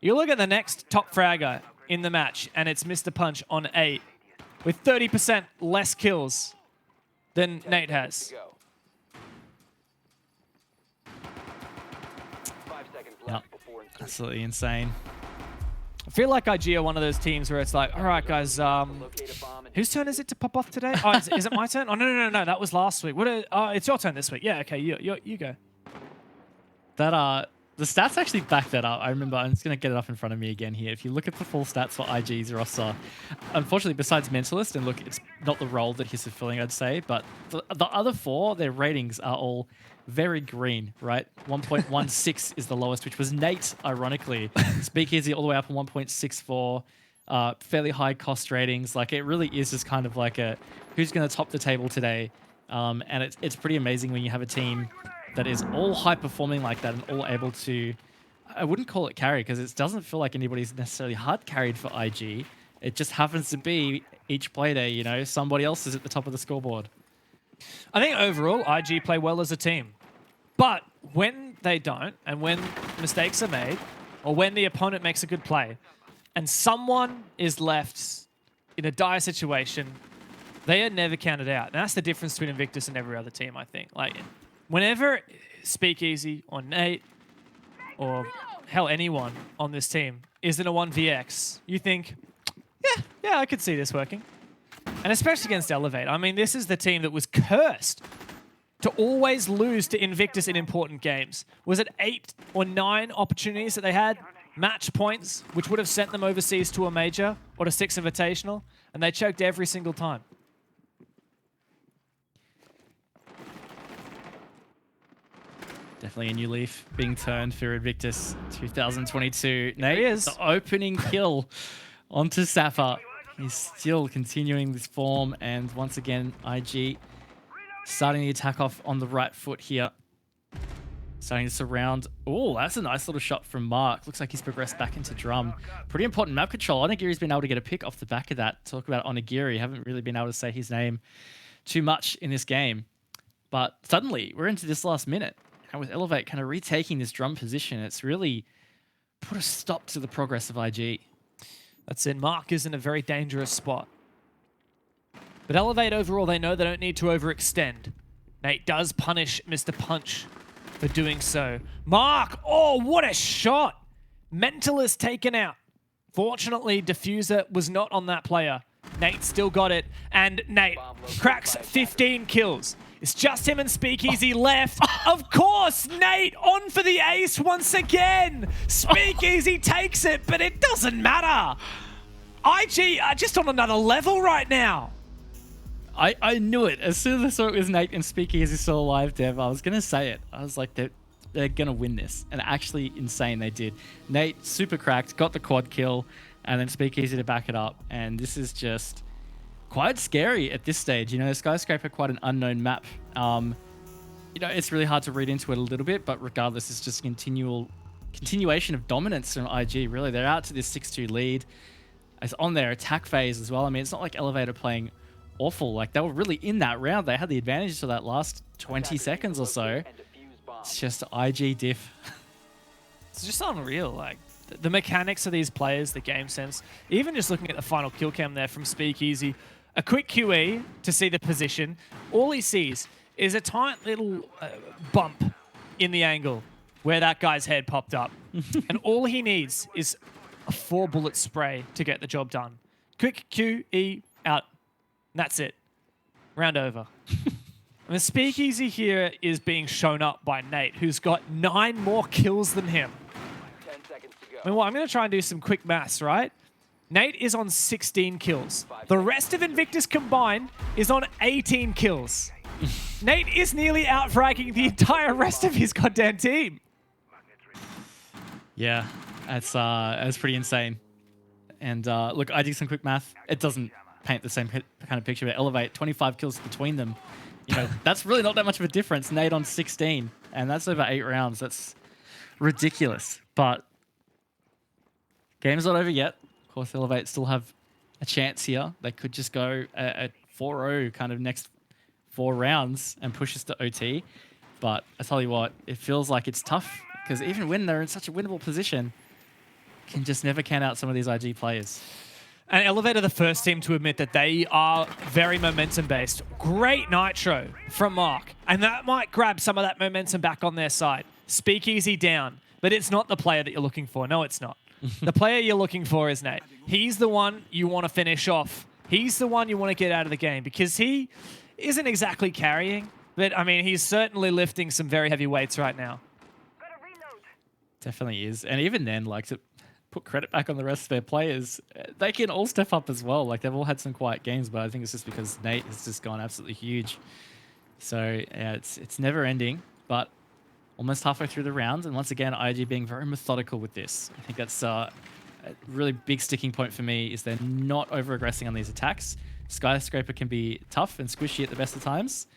You look at the next top fragger in the match, and it's Mr. Punch on 8, with 30% less kills than Nate has. Yep. Absolutely insane. I feel like IG are one of those teams where it's like, all right, guys, whose turn is it to pop off today? Oh, is it my turn? Oh, no, that was last week. It's your turn this week. Yeah, okay, you go. That the stats actually back that up. I remember, I'm just going to get it up in front of me again here. If you look at the full stats for IG's roster, unfortunately, besides Mentalist, and look, it's not the role that he's fulfilling, I'd say, but the other 4, their ratings are all very green, right? 1.16 is the lowest, which was Nate, ironically. Speakeasy all the way up on 1.64. Fairly high cost ratings. Like, it really is just kind of like a who's going to top the table today. And it's pretty amazing when you have a team that is all high performing like that and all able to, I wouldn't call it carry because it doesn't feel like anybody's necessarily hard carried for IG. It just happens to be each play day, you know, somebody else is at the top of the scoreboard. I think overall, IG play well as a team. But when they don't, and when mistakes are made, or when the opponent makes a good play, and someone is left in a dire situation, they are never counted out. And that's the difference between Invictus and every other team, I think. Like, whenever Speakeasy or Nate, or hell, anyone on this team is in a 1vx, you think, yeah, I could see this working. And especially against Elevate. I mean, this is the team that was cursed to always lose to Invictus in important games. Was it 8 or 9 opportunities that they had? Match points, which would have sent them overseas to a major or to 6 Invitational, and they choked every single time. Definitely a new leaf being turned for Invictus 2022. Nate, is the opening kill onto Sapper. He's still continuing this form, and once again, IG starting the attack off on the right foot here. Starting to surround. Oh, that's a nice little shot from Mark. Looks like he's progressed back into Drum. Pretty important map control. Onigiri's been able to get a pick off the back of that. Talk about Onigiri. Haven't really been able to say his name too much in this game. But suddenly, we're into this last minute. And with Elevate kind of retaking this Drum position, it's really put a stop to the progress of IG. That's it. Mark is in a very dangerous spot. But Elevate overall, they know they don't need to overextend. Nate does punish Mr. Punch for doing so. Mark, oh, what a shot. Mentalist taken out. Fortunately, Diffuser was not on that player. Nate still got it, and Nate cracks 15 kills. It's just him and Speakeasy left. Of course, Nate on for the ace once again. Speakeasy takes it, but it doesn't matter. IG are just on another level right now. I knew it. As soon as I saw it was Nate and Speakeasy still alive, Dev, I was going to say it. I was like, they're going to win this. And actually insane they did. Nate, super cracked, got the quad kill, and then Speakeasy to back it up. And this is just quite scary at this stage. You know, Skyscraper, quite an unknown map. You know, it's really hard to read into it a little bit, but regardless, it's just continuation of dominance from IG, really. They're out to this 6-2 lead. It's on their attack phase as well. I mean, it's not like Elevator playing awful. Like, they were really in that round. They had the advantage for that last 20 seconds or so. It's just IG diff. It's just unreal. Like, the mechanics of these players, the game sense, even just looking at the final kill cam there from Speakeasy, a quick QE to see the position. All he sees is a tight little bump in the angle where that guy's head popped up. And all he needs is a 4-bullet spray to get the job done. Quick QE out. And that's it. Round over. And the Speakeasy here is being shown up by Nate, who's got 9 more kills than him. 10 seconds to go. I mean, well, I'm going to try and do some quick maths, right? Nate is on 16 kills. The rest of Invictus combined is on 18 kills. Nate is nearly out-fragging the entire rest of his goddamn team. Yeah, that's pretty insane. And look, I did some quick math. It doesn't paint the same kind of picture, but Elevate, 25 kills between them. You know, that's really not that much of a difference. Nate on 16, and that's over 8 rounds. That's ridiculous. But game's not over yet. Of course, Elevate still have a chance here. They could just go a 4-0 kind of next 4 rounds and push us to OT. But I tell you what, it feels like it's tough because even when they're in such a winnable position, can just never count out some of these IG players. And Elevate are the first team to admit that they are very momentum-based. Great nitro from Mark. And that might grab some of that momentum back on their side. Speakeasy down. But it's not the player that you're looking for. No, it's not. The player you're looking for is Nate. He's the one you want to finish off. He's the one you want to get out of the game because he isn't exactly carrying. But, I mean, he's certainly lifting some very heavy weights right now. Definitely is. And even then, like, to put credit back on the rest of their players, they can all step up as well. Like, they've all had some quiet games, but I think it's just because Nate has just gone absolutely huge. So, yeah, it's never ending, but almost halfway through the round. And once again, IG being very methodical with this. I think that's a really big sticking point for me is they're not over-aggressing on these attacks. Skyscraper can be tough and squishy at the best of times.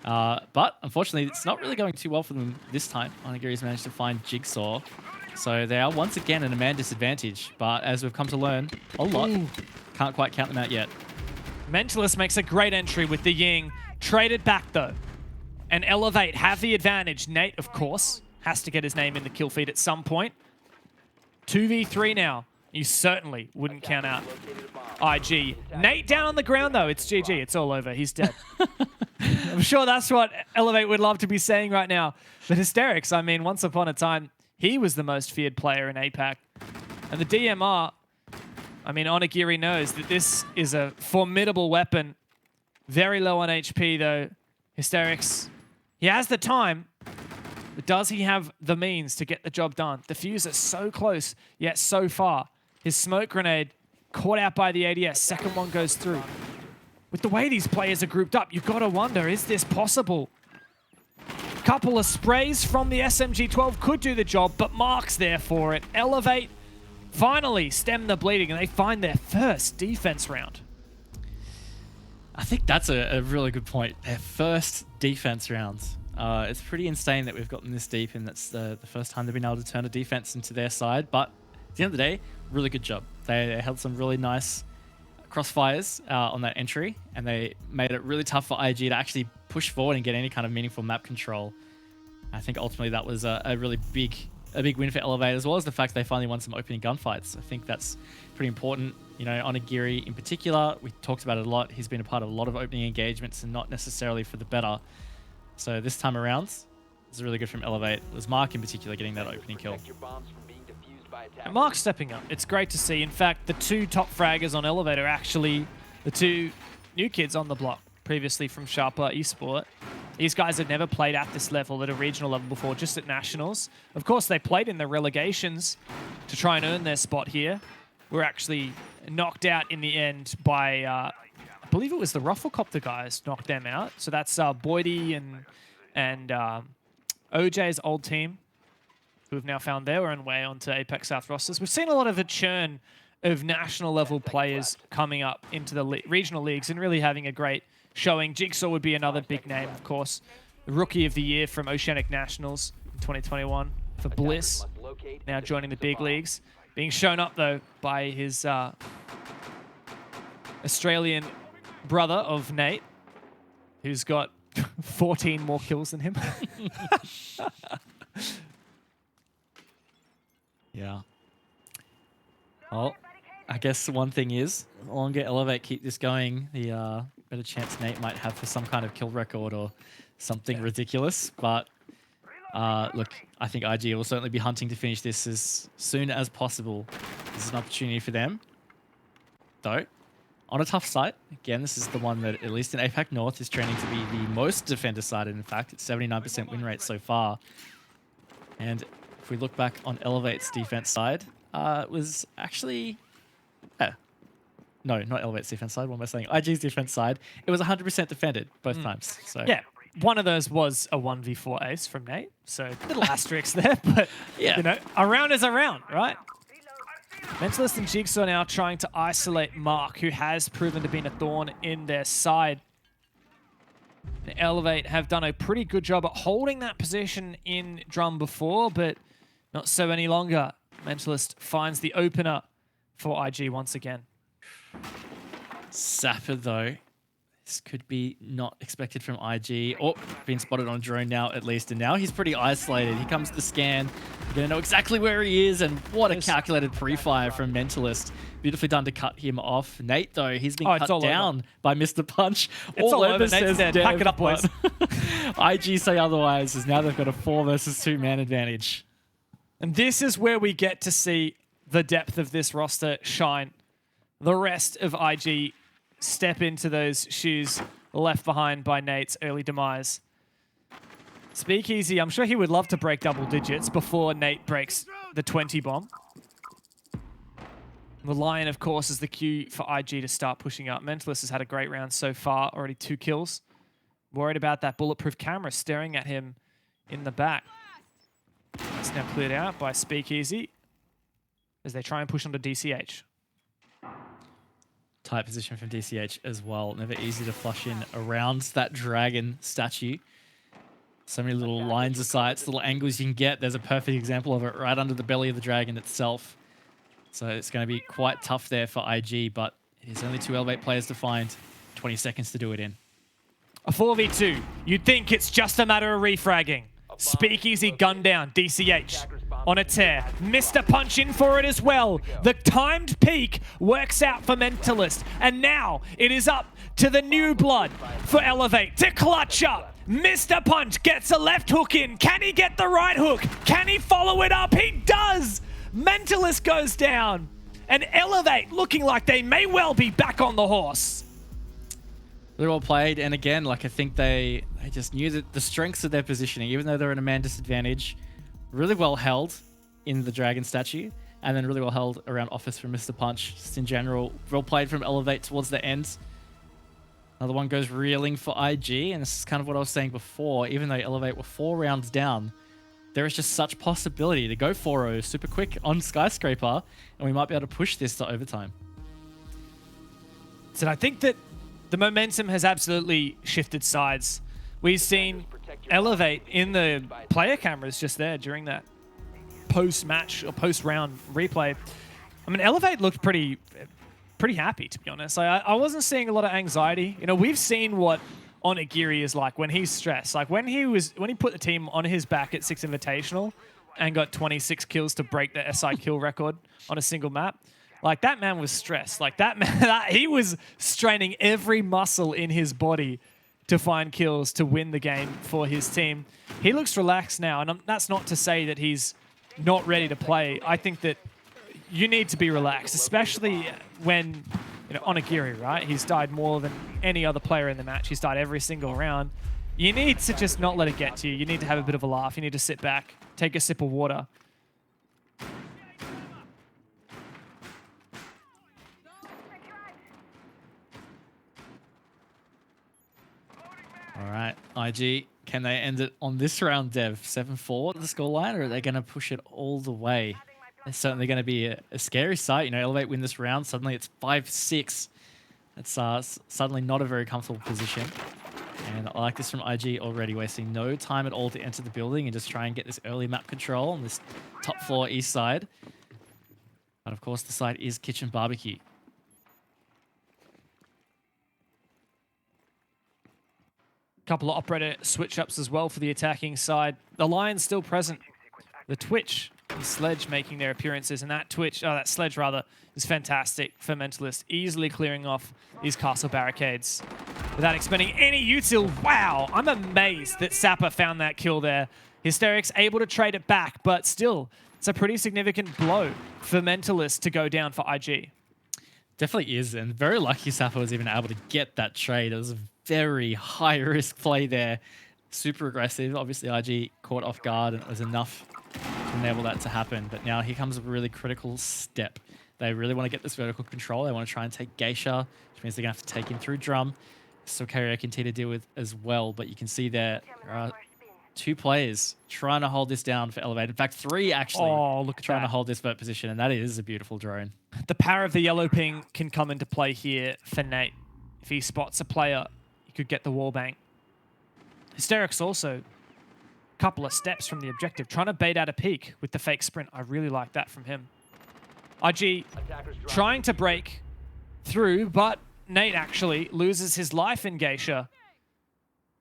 But unfortunately, it's not really going too well for them this time. Onigiri's managed to find Jigsaw. So they are once again at a man disadvantage. But as we've come to learn a lot, can't quite count them out yet. Mentalist makes a great entry with the Ying. Traded back though. And Elevate have the advantage. Nate, of course, has to get his name in the kill feed at some point. 2v3 now. You certainly wouldn't count out IG. Nate down on the ground though. It's GG. It's all over. He's dead. I'm sure that's what Elevate would love to be saying right now. But Hysterics, I mean, once upon a time, he was the most feared player in APAC. And the DMR, I mean, Onigiri knows that this is a formidable weapon. Very low on HP, though. Hysterics, he has the time, but does he have the means to get the job done? The fuse is so close, yet so far. His smoke grenade caught out by the ADS. Second one goes through. With the way these players are grouped up, you've got to wonder, is this possible? Couple of sprays from the SMG-12 could do the job, but Mark's there for it. Elevate finally stem the bleeding, and they find their first defense round. I think that's a really good point. Their first defense rounds. It's pretty insane that we've gotten this deep, and that's the first time they've been able to turn a defense into their side. But at the end of the day, really good job. They held some really nice crossfires on that entry, and they made it really tough for IG to actually push forward and get any kind of meaningful map control. I think ultimately that was a really big win for Elevate, as well as the fact they finally won some opening gunfights. I think that's pretty important. You know, Onigiri in particular, we talked about it a lot. He's been a part of a lot of opening engagements and not necessarily for the better. So this time around, it's really good from Elevate. It was Mark in particular getting that opening kill. And Mark's stepping up. It's great to see. In fact, the 2 top fraggers on Elevate are actually the 2 new kids on the block, previously from Sharper Esports. These guys had never played at this level, at a regional level before, just at nationals. Of course, they played in the relegations to try and earn their spot here. Were actually knocked out in the end by, I believe it was the Rufflecopter guys knocked them out. So that's Boydie and OJ's old team, who have now found their own way onto APAC South rosters. We've seen a lot of a churn of national level players coming up into the regional leagues and really having a great showing. Jigsaw would be another big name, of course. The Rookie of the Year from Oceanic Nationals in 2021 for Bliss, now joining the big leagues. Being shown up, though, by his Australian brother of Nate, who's got 14 more kills than him. Yeah. Well, I guess one thing is, the longer Elevate keep this going, the better chance Nate might have for some kind of kill record or something ridiculous. But look, I think IG will certainly be hunting to finish this as soon as possible. This is an opportunity for them. Though, on a tough site, again, this is the one that, at least in APAC North, is trending to be the most defender-sided. In fact, it's 79% win rate so far. And if we look back on Elevate's defense side, it was actually... no, not Elevate's defense side. What am I saying? IG's defense side. It was 100% defended both times. So Yeah, one of those was a 1v4 ace from Nate. So little asterisk there, but Yeah. you know, a round is a round, right? Mentalist and Jigsaw now trying to isolate Mark, who has proven to be a thorn in their side. The Elevate have done a pretty good job at holding that position in drum before, but not so any longer. Mentalist finds the opener for IG once again. Sapper, though, this could be not expected from IG. Oh, been spotted on drone now, at least. And now he's pretty isolated. He comes to scan. You're going to know exactly where he is. And what a calculated pre-fire from Mentalist. Beautifully done to cut him off. Nate, though, he's been cut down by Mr. Punch. It's all over. Says Nate's dead. Pack it up, boys. IG say otherwise, as now they've got a 4 versus 2 man advantage. And this is where we get to see the depth of this roster shine. The rest of IG step into those shoes left behind by Nate's early demise. Speakeasy, I'm sure he would love to break double digits before Nate breaks the 20 bomb. The Lion, of course, is the cue for IG to start pushing up. Mentalist has had a great round so far, already 2 kills. Worried about that bulletproof camera staring at him in the back. That's now cleared out by Speakeasy as they try and push onto DCH. Tight position from DCH as well. Never easy to flush in around that dragon statue. So many little lines of sights, little angles you can get. There's a perfect example of it right under the belly of the dragon itself. So it's going to be quite tough there for IG, but it is only 2 Elevate players to find. 20 seconds to do it in. A 4v2. You'd think it's just a matter of refragging. Speakeasy gun down, DCH on a tear. Mr. Punch in for it as well. The timed peak works out for Mentalist. And now it is up to the new blood for Elevate to clutch up. Mr. Punch gets a left hook in. Can he get the right hook? Can he follow it up? He does! Mentalist goes down. And Elevate looking like they may well be back on the horse. Really well played, and again, like I think they just knew that the strengths of their positioning, even though they're in a man disadvantage, really well held in the dragon statue, and then really well held around office from Mr. Punch. Just in general, well played from Elevate towards the end. Another one goes reeling for IG, and this is kind of what I was saying before. Even though Elevate were 4 rounds down, there is just such possibility to go 4-0 super quick on Skyscraper, and we might be able to push this to overtime. So I think that the momentum has absolutely shifted sides. We've seen Elevate in the player cameras just there during that post-match or post-round replay. I mean, Elevate looked pretty happy, to be honest. I wasn't seeing a lot of anxiety. You know, we've seen what Onigiri is like when he's stressed. Like when he put the team on his back at 6 Invitational and got 26 kills to break the SI kill record on a single map. Like, that man was stressed. Like, that man, he was straining every muscle in his body to find kills to win the game for his team. He looks relaxed now, and that's not to say that he's not ready to play. I think that you need to be relaxed, especially when, you know, Onigiri, right? He's died more than any other player in the match. He's died every single round. You need to just not let it get to you. You need to have a bit of a laugh. You need to sit back, take a sip of water. All right, IG, can they end it on this round, Dev? 7-4 the scoreline, or are they going to push it all the way? It's certainly going to be a scary sight. You know, Elevate win this round. Suddenly it's 5-6. It's suddenly not a very comfortable position. And I like this from IG already, wasting no time at all to enter the building and just try and get this early map control on this top floor east side. But of course, the side is Kitchen Barbecue. Couple of operator switch-ups as well for the attacking side. The Lion's still present. The Twitch and Sledge making their appearances, and that Sledge rather, is fantastic for Mentalist, easily clearing off these castle barricades without expending any util. Wow, I'm amazed that Sapper found that kill there. Hysteric's able to trade it back, but still, it's a pretty significant blow for Mentalist to go down for IG. Definitely is, and very lucky Sapper was even able to get that trade. It was a very high-risk play there. Super aggressive. Obviously, IG caught off guard, and it was enough to enable that to happen. But now here comes a really critical step. They really want to get this vertical control. They want to try and take Geisha, which means they're going to have to take him through Drum. So Karaoke and T to deal with as well. But you can see there are 2 players trying to hold this down for Elevate. In fact, 3 actually trying to hold this vert position, and that is a beautiful drone. The power of the yellow ping can come into play here for Nate. If he spots a player, he could get the wall bang. Hysteric's also a couple of steps from the objective, trying to bait out a peek with the fake sprint. I really like that from him. IG trying to break through, but Nate actually loses his life in Geisha.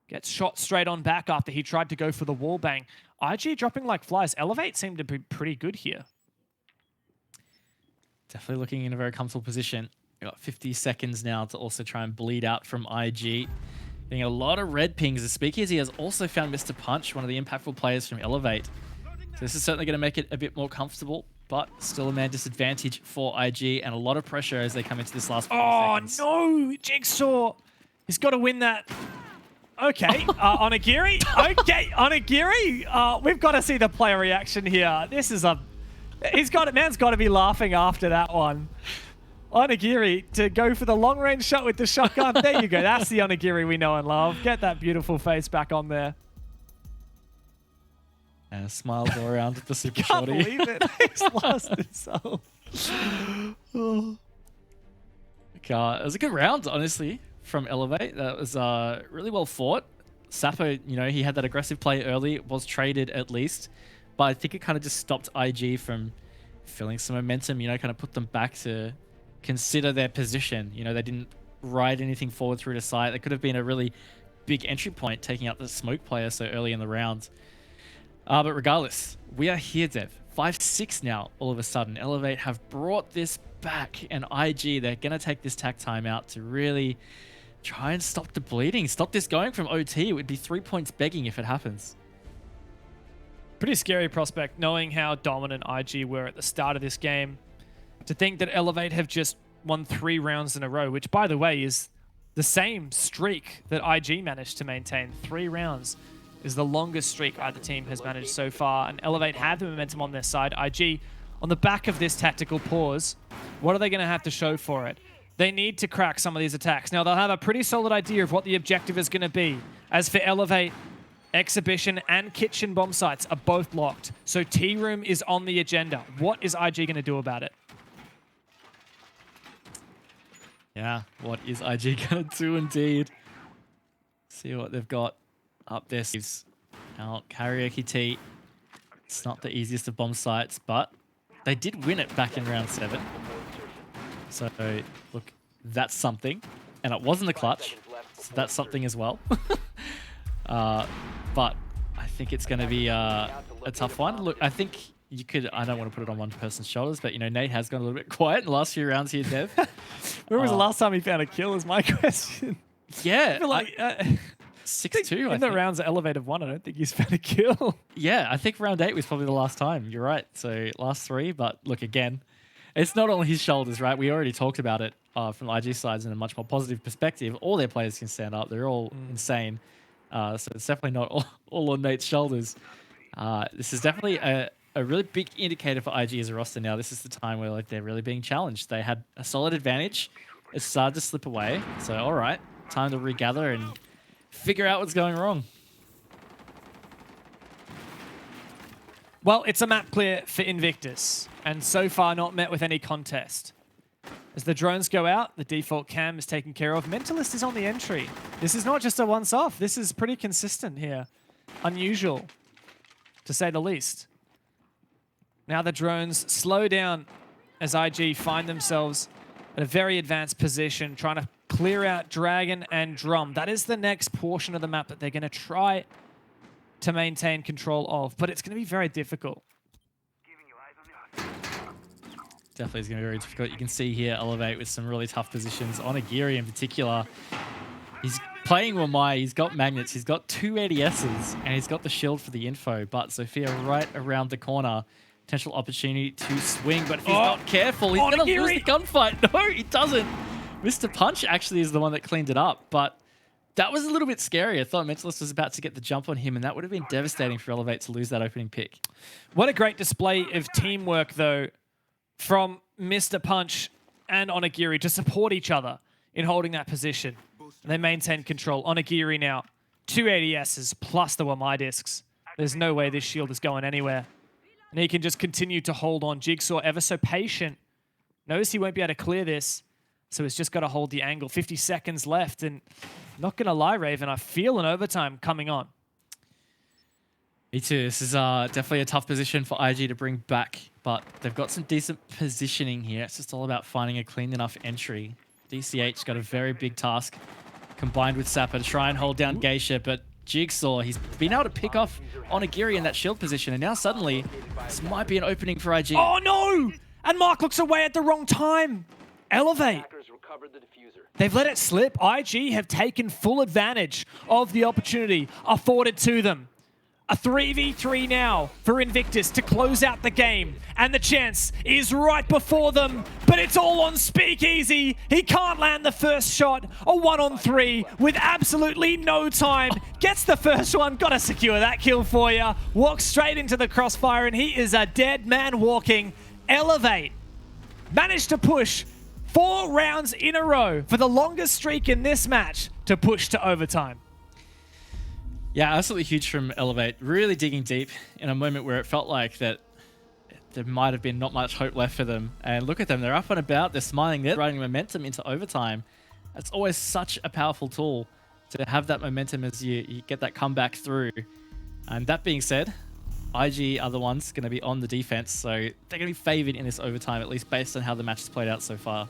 Gets shot straight on back after he tried to go for the wall bang. IG dropping like flies. Elevate seemed to be pretty good here. Definitely looking in a very comfortable position. We've got 50 seconds now to also try and bleed out from IG. Getting a lot of red pings. The Speakeasy has also found Mr. Punch, one of the impactful players from Elevate. So this is certainly going to make it a bit more comfortable, but still a man disadvantage for IG and a lot of pressure as they come into this last 40 seconds. No! Jigsaw! He's got to win that. Okay, Onigiri. Okay, Onigiri. We've got to see the player reaction here. This is a... Man's got to be laughing after that one. Onigiri to go for the long-range shot with the shotgun. There you go. That's the Onigiri we know and love. Get that beautiful face back on there. And smiles all around at the super Can't shorty. believe it. He's lost himself. Okay, it was a good round, honestly, from Elevate. That was really well fought. Sappo, you know, he had that aggressive play early, was traded at least, but I think it kind of just stopped IG from feeling some momentum, you know, kind of put them back to consider their position. You know, they didn't ride anything forward through the site. That could have been a really big entry point, taking out the smoke player so early in the round. But regardless, we are here, Dev. 5-6 now, all of a sudden. Elevate have brought this back, and IG, they're going to take this tack time out to really try and stop the bleeding. Stop this going from OT. It would be 3 points begging if it happens. Pretty scary prospect, knowing how dominant IG were at the start of this game. To think that Elevate have just won 3 rounds in a row, which, by the way, is the same streak that IG managed to maintain. 3 rounds is the longest streak either team has managed so far, and Elevate have the momentum on their side. IG, on the back of this tactical pause, what are they going to have to show for it? They need to crack some of these attacks. Now, they'll have a pretty solid idea of what the objective is going to be. As for Elevate, Exhibition and Kitchen bomb sites are both locked, so Tea Room is on the agenda. What is IG going to do about it? Yeah, what is IG going to do indeed? See what they've got up there. Now, Karaoke Tea. It's not the easiest of bomb sites, but they did win it back in round 7. So, look, that's something. And it wasn't a clutch, so that's something as well. But I think it's going to be a tough one. Look, I think you could... I don't want to put it on one person's shoulders, but, you know, Nate has gone a little bit quiet in the last few rounds here, Dev. When was the last time he found a kill is my question. Yeah. I feel like... 6-2, in the rounds that Elevate have won, I don't think he's found a kill. Yeah, I think round 8 was probably the last time. You're right. So last 3, but look, again, it's not on his shoulders, right? We already talked about it from the IG sides in a much more positive perspective. All their players can stand up. They're all insane. So it's definitely not all on Nate's shoulders. This is definitely a really big indicator for IG as a roster now. This is the time where like they're really being challenged. They had a solid advantage. It started to slip away. So, all right, time to regather and figure out what's going wrong. Well, it's a map clear for Invictus, and so far not met with any contest. As the drones go out, the default cam is taken care of. Mentalist is on the entry. This is not just a once-off. This is pretty consistent here. Unusual, to say the least. Now the drones slow down as IG find themselves at a very advanced position, trying to clear out Dragon and Drum. That is the next portion of the map that they're going to try to maintain control of, but it's going to be very difficult. Definitely is going to be very difficult. You can see here Elevate with some really tough positions. On Agiri in particular, he's playing Wamai, he's got magnets, he's got 2 ADSs, and he's got the shield for the info, but Sophia right around the corner. Potential opportunity to swing, but if he's not careful, he's going to lose the gunfight. No, he doesn't. Mr. Punch actually is the one that cleaned it up, but that was a little bit scary. I thought Mentalist was about to get the jump on him, and that would have been devastating for Elevate to lose that opening pick. What a great display of teamwork, though, from Mr. Punch and Onigiri to support each other in holding that position. And they maintain control. Onigiri now, 2 ADSs plus the Wamai discs. There's no way this shield is going anywhere. And he can just continue to hold on. Jigsaw ever so patient. Knows he won't be able to clear this. So he's just got to hold the angle. 50 seconds left. And not going to lie, Raven, I feel an overtime coming on. Me too. This is definitely a tough position for IG to bring back, but they've got some decent positioning here. It's just all about finding a clean enough entry. DCH got a very big task combined with Sapper to try and hold down Geisha, but Jigsaw, he's been able to pick off Onigiri in that shield position, and now suddenly this might be an opening for IG. Oh no! And Mark looks away at the wrong time. Elevate. They've let it slip. IG have taken full advantage of the opportunity afforded to them. A 3v3 now for Invictus to close out the game. And the chance is right before them, but it's all on Speakeasy. He can't land the first shot. A 1-on-3 with absolutely no time. Gets the first one, gotta secure that kill for you. Walks straight into the crossfire, and he is a dead man walking. Elevate managed to push 4 rounds in a row for the longest streak in this match to push to overtime. Yeah, absolutely huge from Elevate. Really digging deep in a moment where it felt like that there might have been not much hope left for them. And look at them, they're up and about, they're smiling, they're riding momentum into overtime. That's always such a powerful tool to have that momentum as you get that comeback through. And that being said, IG are the ones going to be on the defense, so they're going to be favored in this overtime, at least based on how the match has played out so far.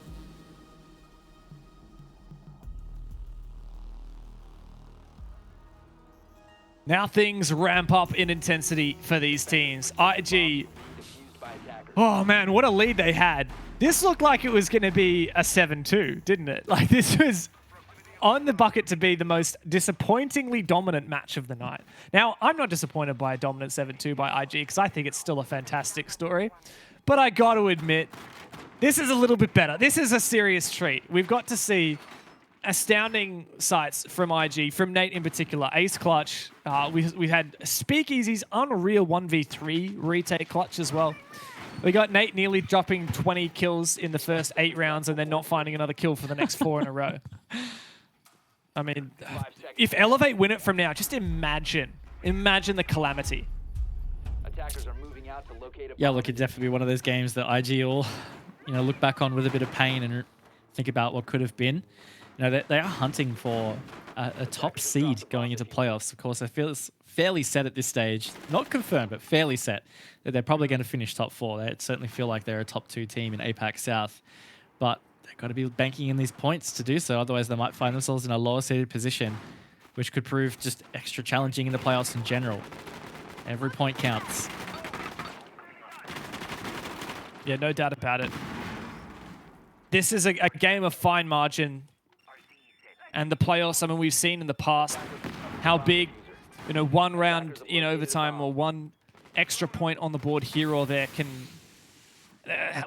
Now things ramp up in intensity for these teams. IG, oh man, what a lead they had. This looked like it was going to be a 7-2, didn't it? Like this was on the bucket to be the most disappointingly dominant match of the night. Now, I'm not disappointed by a dominant 7-2 by IG because I think it's still a fantastic story. But I got to admit, this is a little bit better. This is a serious treat. We've got to see astounding sights from IG, from Nate in particular. Ace clutch. We had Speakeasy's unreal 1v3 retake clutch as well. We got Nate nearly dropping 20 kills in the first 8 rounds and then not finding another kill for the next 4 in a row. I mean, if Elevate win it from now, just imagine the calamity. Attackers are moving out to locate a Yeah, look, it'd definitely be one of those games that IG will, look back on with a bit of pain and think about what could have been. They are hunting for a top seed going into playoffs. Of course, I feel it's fairly set at this stage. Not confirmed, but fairly set that they're probably going to finish top 4. They certainly feel like they're a top 2 team in APAC South. But they've got to be banking in these points to do so. Otherwise, they might find themselves in a lower seeded position, which could prove just extra challenging in the playoffs in general. Every point counts. Yeah, no doubt about it. This is a game of fine margin. And the playoffs, I mean, we've seen in the past how big, 1 round in overtime or 1 extra point on the board here or there can,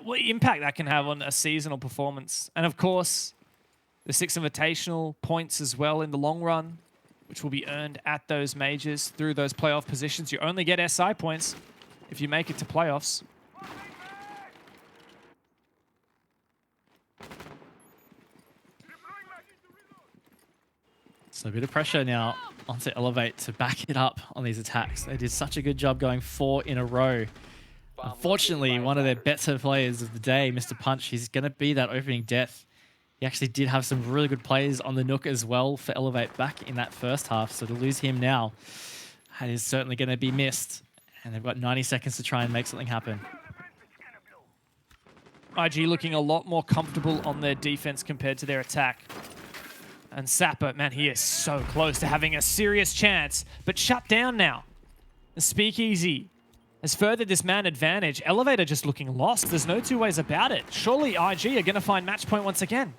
what impact that can have on a seasonal performance. And of course, the 6 Invitational points as well in the long run. which will be earned at those majors through those playoff positions. You only get SI points if you make it to playoffs. So a bit of pressure now onto Elevate to back it up on these attacks. They did such a good job going 4 in a row. Unfortunately, one of their better players of the day, Mr. Punch, he's going to be that opening death. He actually did have some really good plays on the Nook as well for Elevate back in that first half. So to lose him now, that is certainly going to be missed. And they've got 90 seconds to try and make something happen. IG looking a lot more comfortable on their defense compared to their attack. And Sapper, man, he is so close to having a serious chance, but shut down now. The Speakeasy has furthered this man advantage. Elevator just looking lost. There's no two ways about it. Surely IG are going to find match point once again.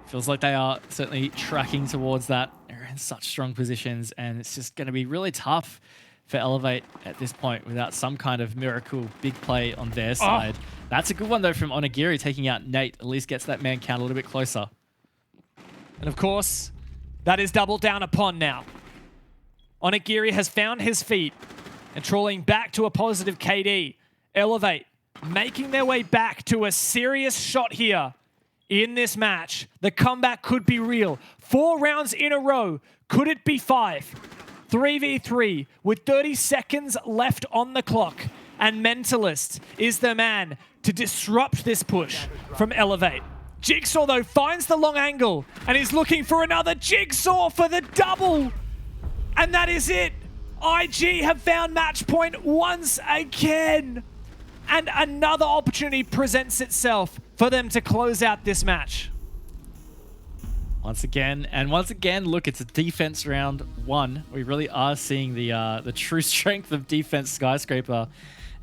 Feels like they are certainly tracking towards that. They're in such strong positions, and it's just going to be really tough for Elevate at this point without some kind of miracle big play on their side. That's a good one, though, from Onigiri taking out Nate. At least gets that man count a little bit closer. And of course, that is doubled down upon now. Onigiri has found his feet and trawling back to a positive KD. Elevate making their way back to a serious shot here in this match. The comeback could be real. 4 rounds in a row. Could it be 5? 3v3 with 30 seconds left on the clock. And Mentalist is the man to disrupt this push from Elevate. Jigsaw, though, finds the long angle and he's looking for another Jigsaw for the double. And that is it. IG have found match point once again. And another opportunity presents itself for them to close out this match. Once again, look, it's a defense round 1. We really are seeing the true strength of defense Skyscraper,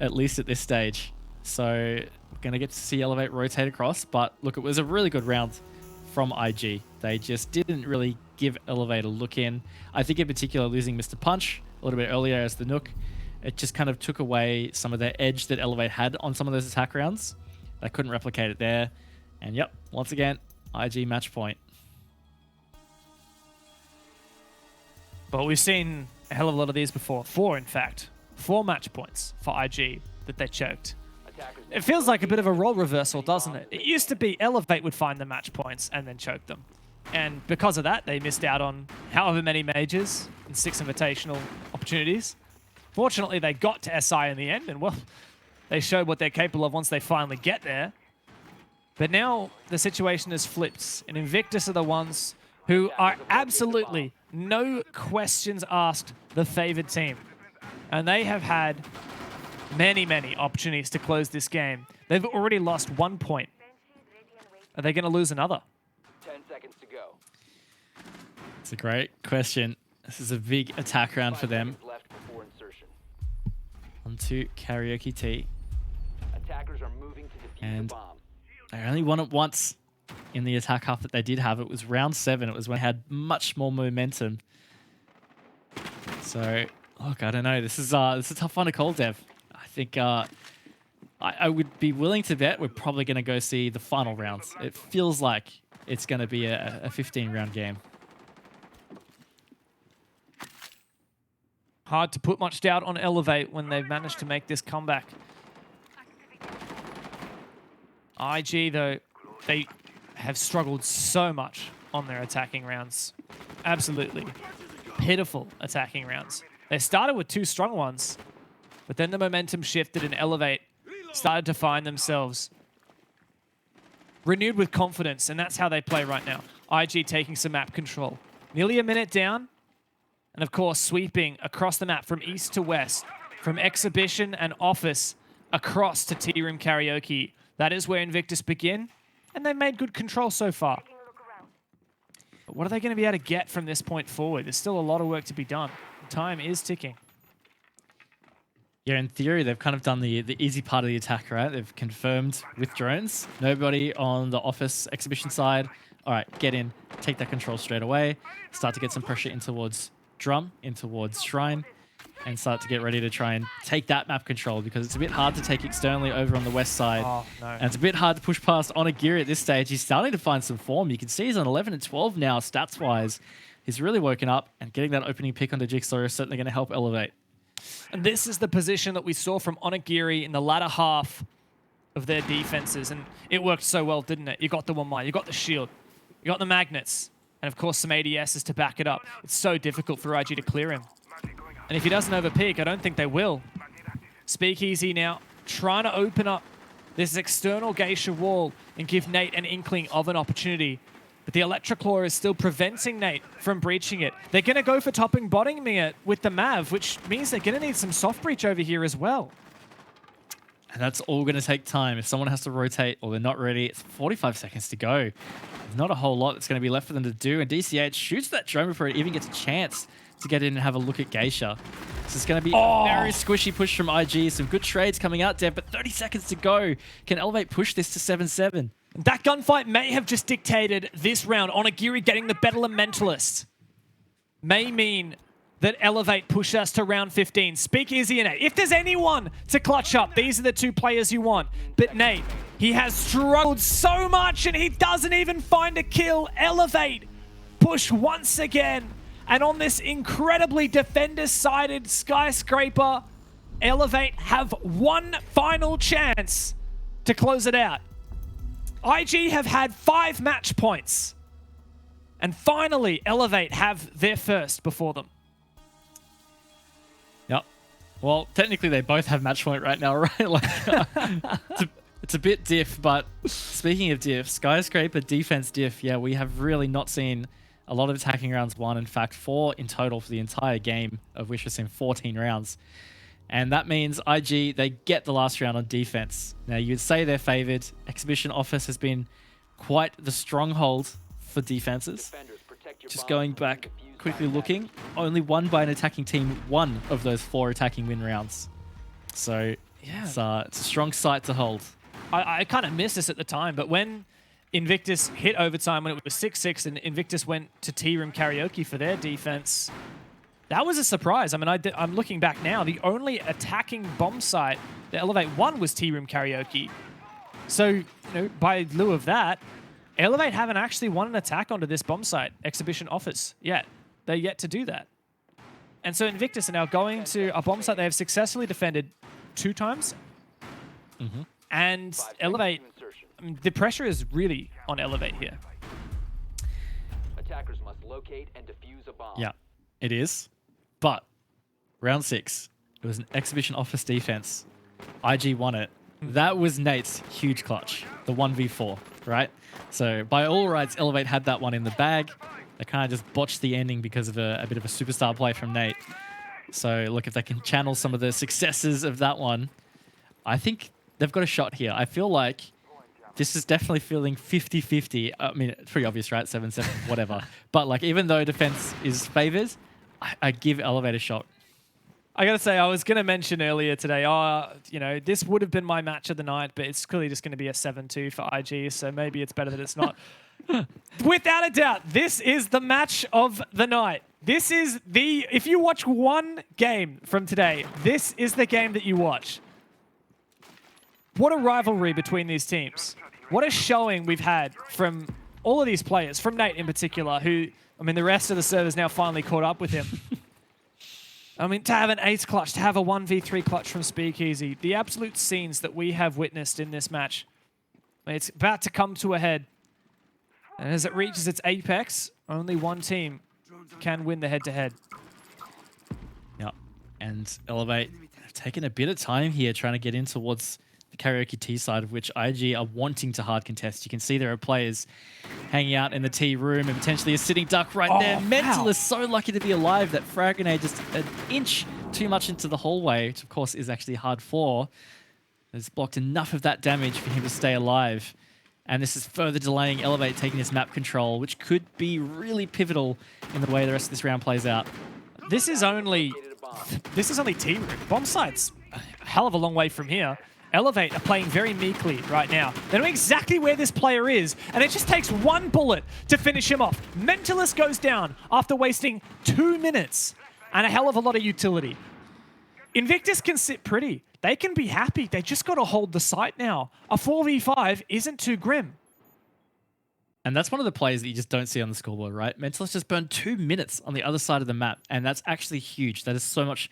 at least at this stage. So, going to get to see Elevate rotate across, but look, it was a really good round from IG. They just didn't really give Elevate a look in. I think in particular losing Mr. Punch a little bit earlier as the Nook, it just kind of took away some of the edge that Elevate had on some of those attack rounds. They couldn't replicate it there. And yep, once again, IG match point. But we've seen a hell of a lot of these before. 4, in fact. 4 match points for IG that they choked. It feels like a bit of a role reversal, doesn't it? It used to be Elevate would find the match points and then choke them. And because of that, they missed out on however many majors and 6 invitational opportunities. Fortunately, they got to SI in the end, and well, they showed what they're capable of once they finally get there. But now the situation is flipped, and Invictus are the ones who are absolutely, no questions asked, the favored team. And they have had many, many opportunities to close this game. They've already lost 1 point. Are they going to lose another? 10 seconds to go. It's a great question. This is a big attack round for them. Left before insertion. Onto Karaoke T. Attackers are moving to defuse And the bomb. they only won it once in the attack half that they did have. It was round 7. It was when they had much more momentum. So, look, I don't know. This is a tough one to call, Dev. I think I would be willing to bet we're probably going to go see the final rounds. It feels like it's going to be a 15-round game. Hard to put much doubt on Elevate when they've managed to make this comeback. IG, though, they have struggled so much on their attacking rounds. Absolutely pitiful attacking rounds. They started with 2 strong ones, but then the momentum shifted and Elevate started to find themselves renewed with confidence, and that's how they play right now. IG taking some map control. Nearly a minute down, and of course sweeping across the map from east to west, from Exhibition and Office across to Tea Room Karaoke. That is where Invictus begin, and they've made good control so far. But what are they going to be able to get from this point forward? There's still a lot of work to be done. Time is ticking. Yeah, in theory, they've kind of done the easy part of the attack, right? They've confirmed with drones. Nobody on the Office Exhibition side. All right, get in, take that control straight away. Start to get some pressure in towards Drum, in towards Shrine, and start to get ready to try and take that map control, because it's a bit hard to take externally over on the west side. Oh, no. And it's a bit hard to push past Onigiri at this stage. He's starting to find some form. You can see he's on 11 and 12 now, stats-wise. He's really woken up, and getting that opening pick onto Jigsaw is certainly going to help Elevate. And this is the position that we saw from Onigiri in the latter half of their defenses. And it worked so well, didn't it? You got the 1-mile, you got the shield, you got the magnets, and of course some ADSs to back it up. It's so difficult for IG to clear him. And if he doesn't overpeak, I don't think they will. Speakeasy now trying to open up this external geisha wall and give Nate an inkling of an opportunity. But the Electroclaw is still preventing Nate from breaching it. They're going to go for topping bottoming it with the Mav, which means they're going to need some soft breach over here as well. And that's all going to take time. If someone has to rotate or they're not ready, it's 45 seconds to go. There's not a whole lot that's going to be left for them to do. And DCH shoots that drone before it even gets a chance to get in and have a look at Geisha. This is going to be a very squishy push from IG. Some good trades coming out there, but 30 seconds to go. Can Elevate push this to 7-7? That gunfight may have just dictated this round. Onigiri getting the Bedlam Mentalist may mean that Elevate push us to round 15. Speakeasy and Nate. If there's anyone to clutch up, these are the two players you want. But Nate, he has struggled so much and he doesn't even find a kill. Elevate push once again. And on this incredibly defender-sided Skyscraper, Elevate have one final chance to close it out. IG have had 5 match points. And finally, Elevate have their first before them. Yep. Well, technically they both have match point right now, right? Like, it's a bit diff, but speaking of diff, Skyscraper defense diff, yeah, we have really not seen a lot of attacking rounds won. In fact, 4 in total for the entire game, of which we've seen 14 rounds. And that means IG, they get the last round on defense. Now, you'd say they're favored. Exhibition Office has been quite the stronghold for defenses. Just going back, quickly looking, only won by an attacking team 1 of those 4 attacking win rounds. So, yeah, it's a strong site to hold. I kind of missed this at the time, but when Invictus hit overtime, when it was 6-6 and Invictus went to Tea Room Karaoke for their defense, that was a surprise. I mean, I'm looking back now. The only attacking bomb site that Elevate won was Tea Room Karaoke. So, you know, by lieu of that, Elevate haven't actually won an attack onto this bomb site, Exhibition Office, yet. They're yet to do that. And so Invictus are now going to a bomb site they have successfully defended 2 times. Mm-hmm. And Elevate, I mean, the pressure is really on Elevate here. Attackers must locate and defuse a bomb. Yeah, it is. But round 6, it was an Exhibition Office defense. IG won it. That was Nate's huge clutch, the 1v4, right? So by all rights, Elevate had that one in the bag. They kind of just botched the ending because of a bit of a superstar play from Nate. So look, if they can channel some of the successes of that one, I think they've got a shot here. I feel like this is definitely feeling 50-50. I mean, it's pretty obvious, right? 7-7, whatever. But like, even though defense is favored, I give Elevate a shot. I gotta say, I was gonna mention earlier today, you know, this would have been my match of the night, but it's clearly just gonna be a 7-2 for IG, so maybe it's better that it's not. Without a doubt, this is the match of the night. This is if you watch one game from today, this is the game that you watch. What a rivalry between these teams. What a showing we've had from all of these players, from Nate in particular, who, I mean, the rest of the servers now finally caught up with him. I mean, to have an ace clutch, to have a 1v3 clutch from Speakeasy, the absolute scenes that we have witnessed in this match. I mean, it's about to come to a head. And as it reaches its apex, only one team can win the head-to-head. Yeah, and Elevate have taken a bit of time here trying to get in towards the Karaoke T side, of which IG are wanting to hard contest. You can see there are players hanging out in the T room and potentially a sitting duck right there. Mental is so lucky to be alive. That frag grenade just an inch too much into the hallway, which of course is actually hard 4. It's blocked enough of that damage for him to stay alive. And this is further delaying Elevate taking this map control, which could be really pivotal in the way the rest of this round plays out. This is only T room. Bomb site's a hell of a long way from here. Elevate are playing very meekly right now. They know exactly where this player is, and it just takes one bullet to finish him off. Mentalist goes down after wasting 2 minutes and a hell of a lot of utility. Invictus can sit pretty. They can be happy. They just got to hold the site now. A 4v5 isn't too grim. And that's one of the plays that you just don't see on the scoreboard, right? Mentalist just burned 2 minutes on the other side of the map, and that's actually huge. That is so much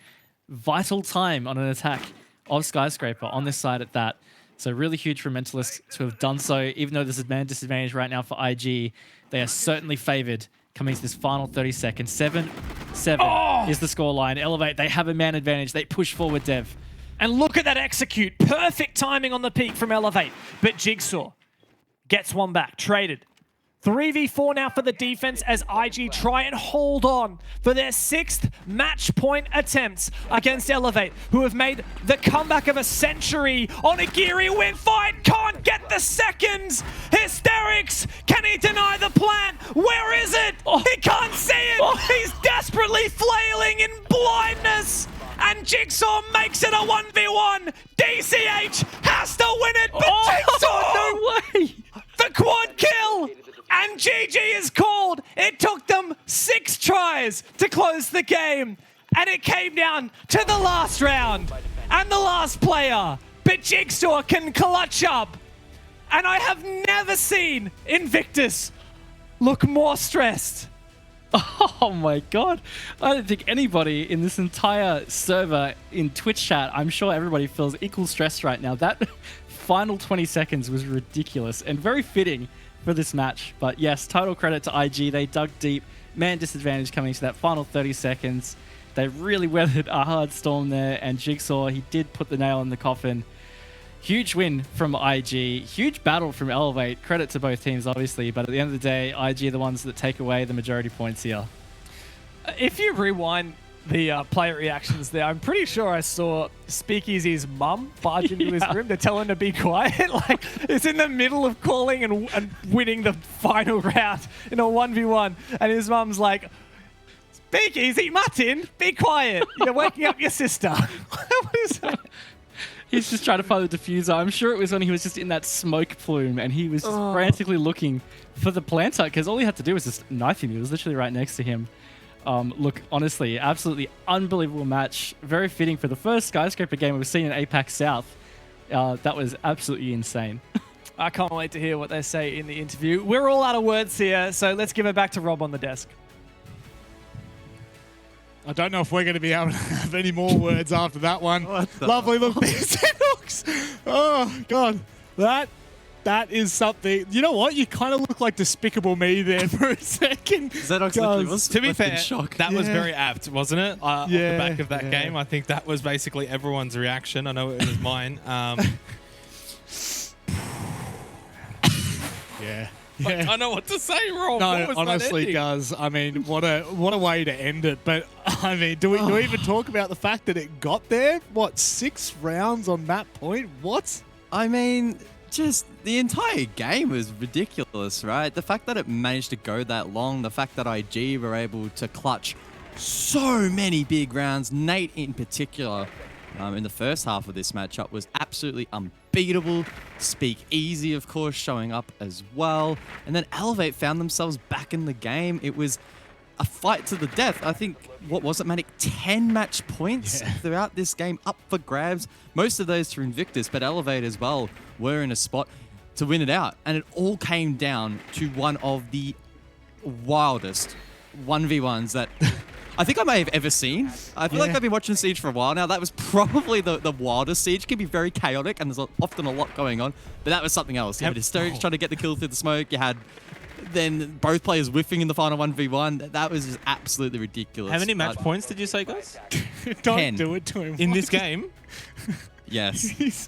vital time on an attack of Skyscraper on this side at that. So really huge for Mentalist to have done so. Even though there's a man disadvantage right now for IG, they are certainly favored coming to this final 30 seconds. 7-7 is the scoreline. Elevate, they have a man advantage. They push forward, Dev. And look at that execute. Perfect timing on the peak from Elevate. But Jigsaw gets one back. Traded. 3v4 now for the defense as IG try and hold on for their 6th match point attempts against Elevate, who have made the comeback of a century on a Geary win fight. Can't get the seconds. Hysterics. Can he deny the plant? Where is it? He can't see it. He's desperately flailing in blindness. And Jigsaw makes it a 1v1. DCH has to win it, but Jigsaw! No way! The quad kill! And GG is called. It took them 6 tries to close the game. And it came down to the last round. And the last player. But Jigsaw can clutch up. And I have never seen Invictus look more stressed. Oh my god. I don't think anybody in this entire server in Twitch chat, I'm sure everybody feels equal stress right now. That final 20 seconds was ridiculous and very fitting for this match. But yes, total credit to IG. They dug deep. Man disadvantage coming to that final 30 seconds. They really weathered a hard storm there, and Jigsaw, he did put the nail in the coffin. Huge win from IG. Huge battle from Elevate. Credit to both teams, obviously, but at the end of the day, IG are the ones that take away the majority points here. If you rewind the player reactions there, I'm pretty sure I saw Speakeasy's mum barge into his room to tell him to be quiet. Like, it's in the middle of calling and winning the final round in a 1v1, and his mum's like, Speakeasy, Martin, be quiet. You're waking up your sister. What is that? He's just trying to find the diffuser. I'm sure it was when he was just in that smoke plume and he was just frantically looking for the planter, because all he had to do was just knife him. He was literally right next to him. Look, honestly, absolutely unbelievable match. Very fitting for the first Skyscraper game we've seen in APAC South. That was absolutely insane. I can't wait to hear what they say in the interview. We're all out of words here, so let's give it back to Rob on the desk. I don't know if we're going to be able to have any more words after that one. Lovely look, hooks. Oh, God. That is something. You know what? You kind of look like Despicable Me there for a second. Xenox literally was To be fair, in shock. that was very apt, wasn't it? Off the back of that yeah. game, I think that was basically everyone's reaction. I know it was mine. Yeah. I don't know what to say, Rob. No, What was that honestly, ending? guys. I mean, what a way to end it. But I mean, do we even talk about the fact that it got there? What, 6 rounds on that point? What? I mean, just the entire game was ridiculous, right? The fact that it managed to go that long, the fact that IG were able to clutch so many big rounds, Nate in particular, in the first half of this matchup was absolutely unbeatable. Speak Easy, of course, showing up as well. And then Elevate found themselves back in the game. It was a fight to the death. I think, what was it, Manic? 10 match points throughout this game up for grabs. Most of those through Invictus, but Elevate as well were in a spot to win it out. And it all came down to one of the wildest 1v1s that I think I may have ever seen. I feel like I've been watching Siege for a while now. That was probably the wildest. Siege can be very chaotic and there's often a lot going on, but that was something else. You had Hysterics trying to get the kill through the smoke. You had then both players whiffing in the final 1v1. That was just absolutely ridiculous. How many match points did you say, guys? Don't 10. do it to him. In this game? Yes.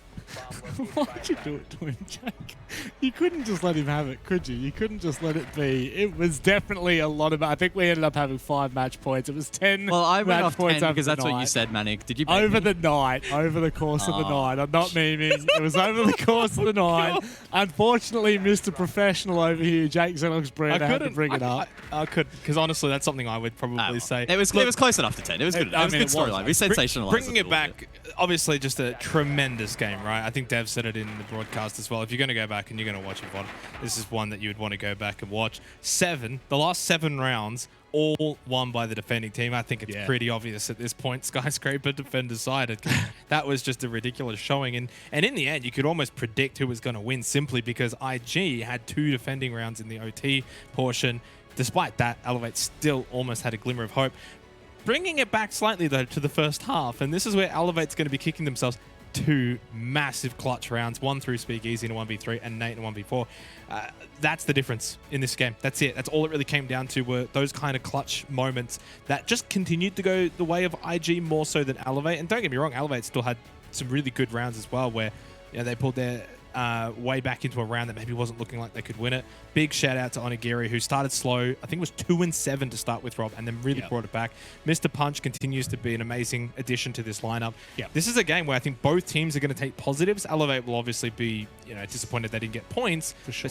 Why'd you do it to him, Jack? You couldn't just let him have it, could you? You couldn't just let it be. It was definitely a lot of... I think we ended up having 5 match points. It was 10 Well, I went match off points 10 over because the that's what you night. said, Manic. Did you bet Over me? the night, over the course of the night. I'm not memeing. It was over the course of the night. Unfortunately, Mr. Professional over here, Jake Xenox Brand, had to bring it up. I could, because honestly, that's something I would probably say. It was close enough to 10. It was good. It was a good storyline. We sensationalized Bringing it it back, obviously, just a tremendous game, right? I think Dev said it in the broadcast as well. If you're going to go back and you're going to watch a VOD, this is one that you would want to go back and watch. The last 7 rounds all won by the defending team. I think it's pretty obvious at this point. Skyscraper defenders sided. That was just a ridiculous showing. And in the end, you could almost predict who was going to win simply because IG had 2 defending rounds in the OT portion. Despite that, Elevate still almost had a glimmer of hope. Bringing it back slightly, though, to the first half, and this is where Elevate's going to be kicking themselves. 2 massive clutch rounds, one through Speakeasy in a 1v3 and Nate in a 1v4. That's the difference in this game. That's it. That's all it really came down to, were those kind of clutch moments that just continued to go the way of IG more so than Elevate. And don't get me wrong, Elevate still had some really good rounds as well, where they pulled their way back into a round that maybe wasn't looking like they could win it. Big shout out to Onigiri, who started slow. I think it was 2-7 to start with, Rob, and then really brought it back. Mr. Punch continues to be an amazing addition to this lineup. This is a game where I think both teams are going to take positives. Elevate will obviously be, disappointed they didn't get points, but still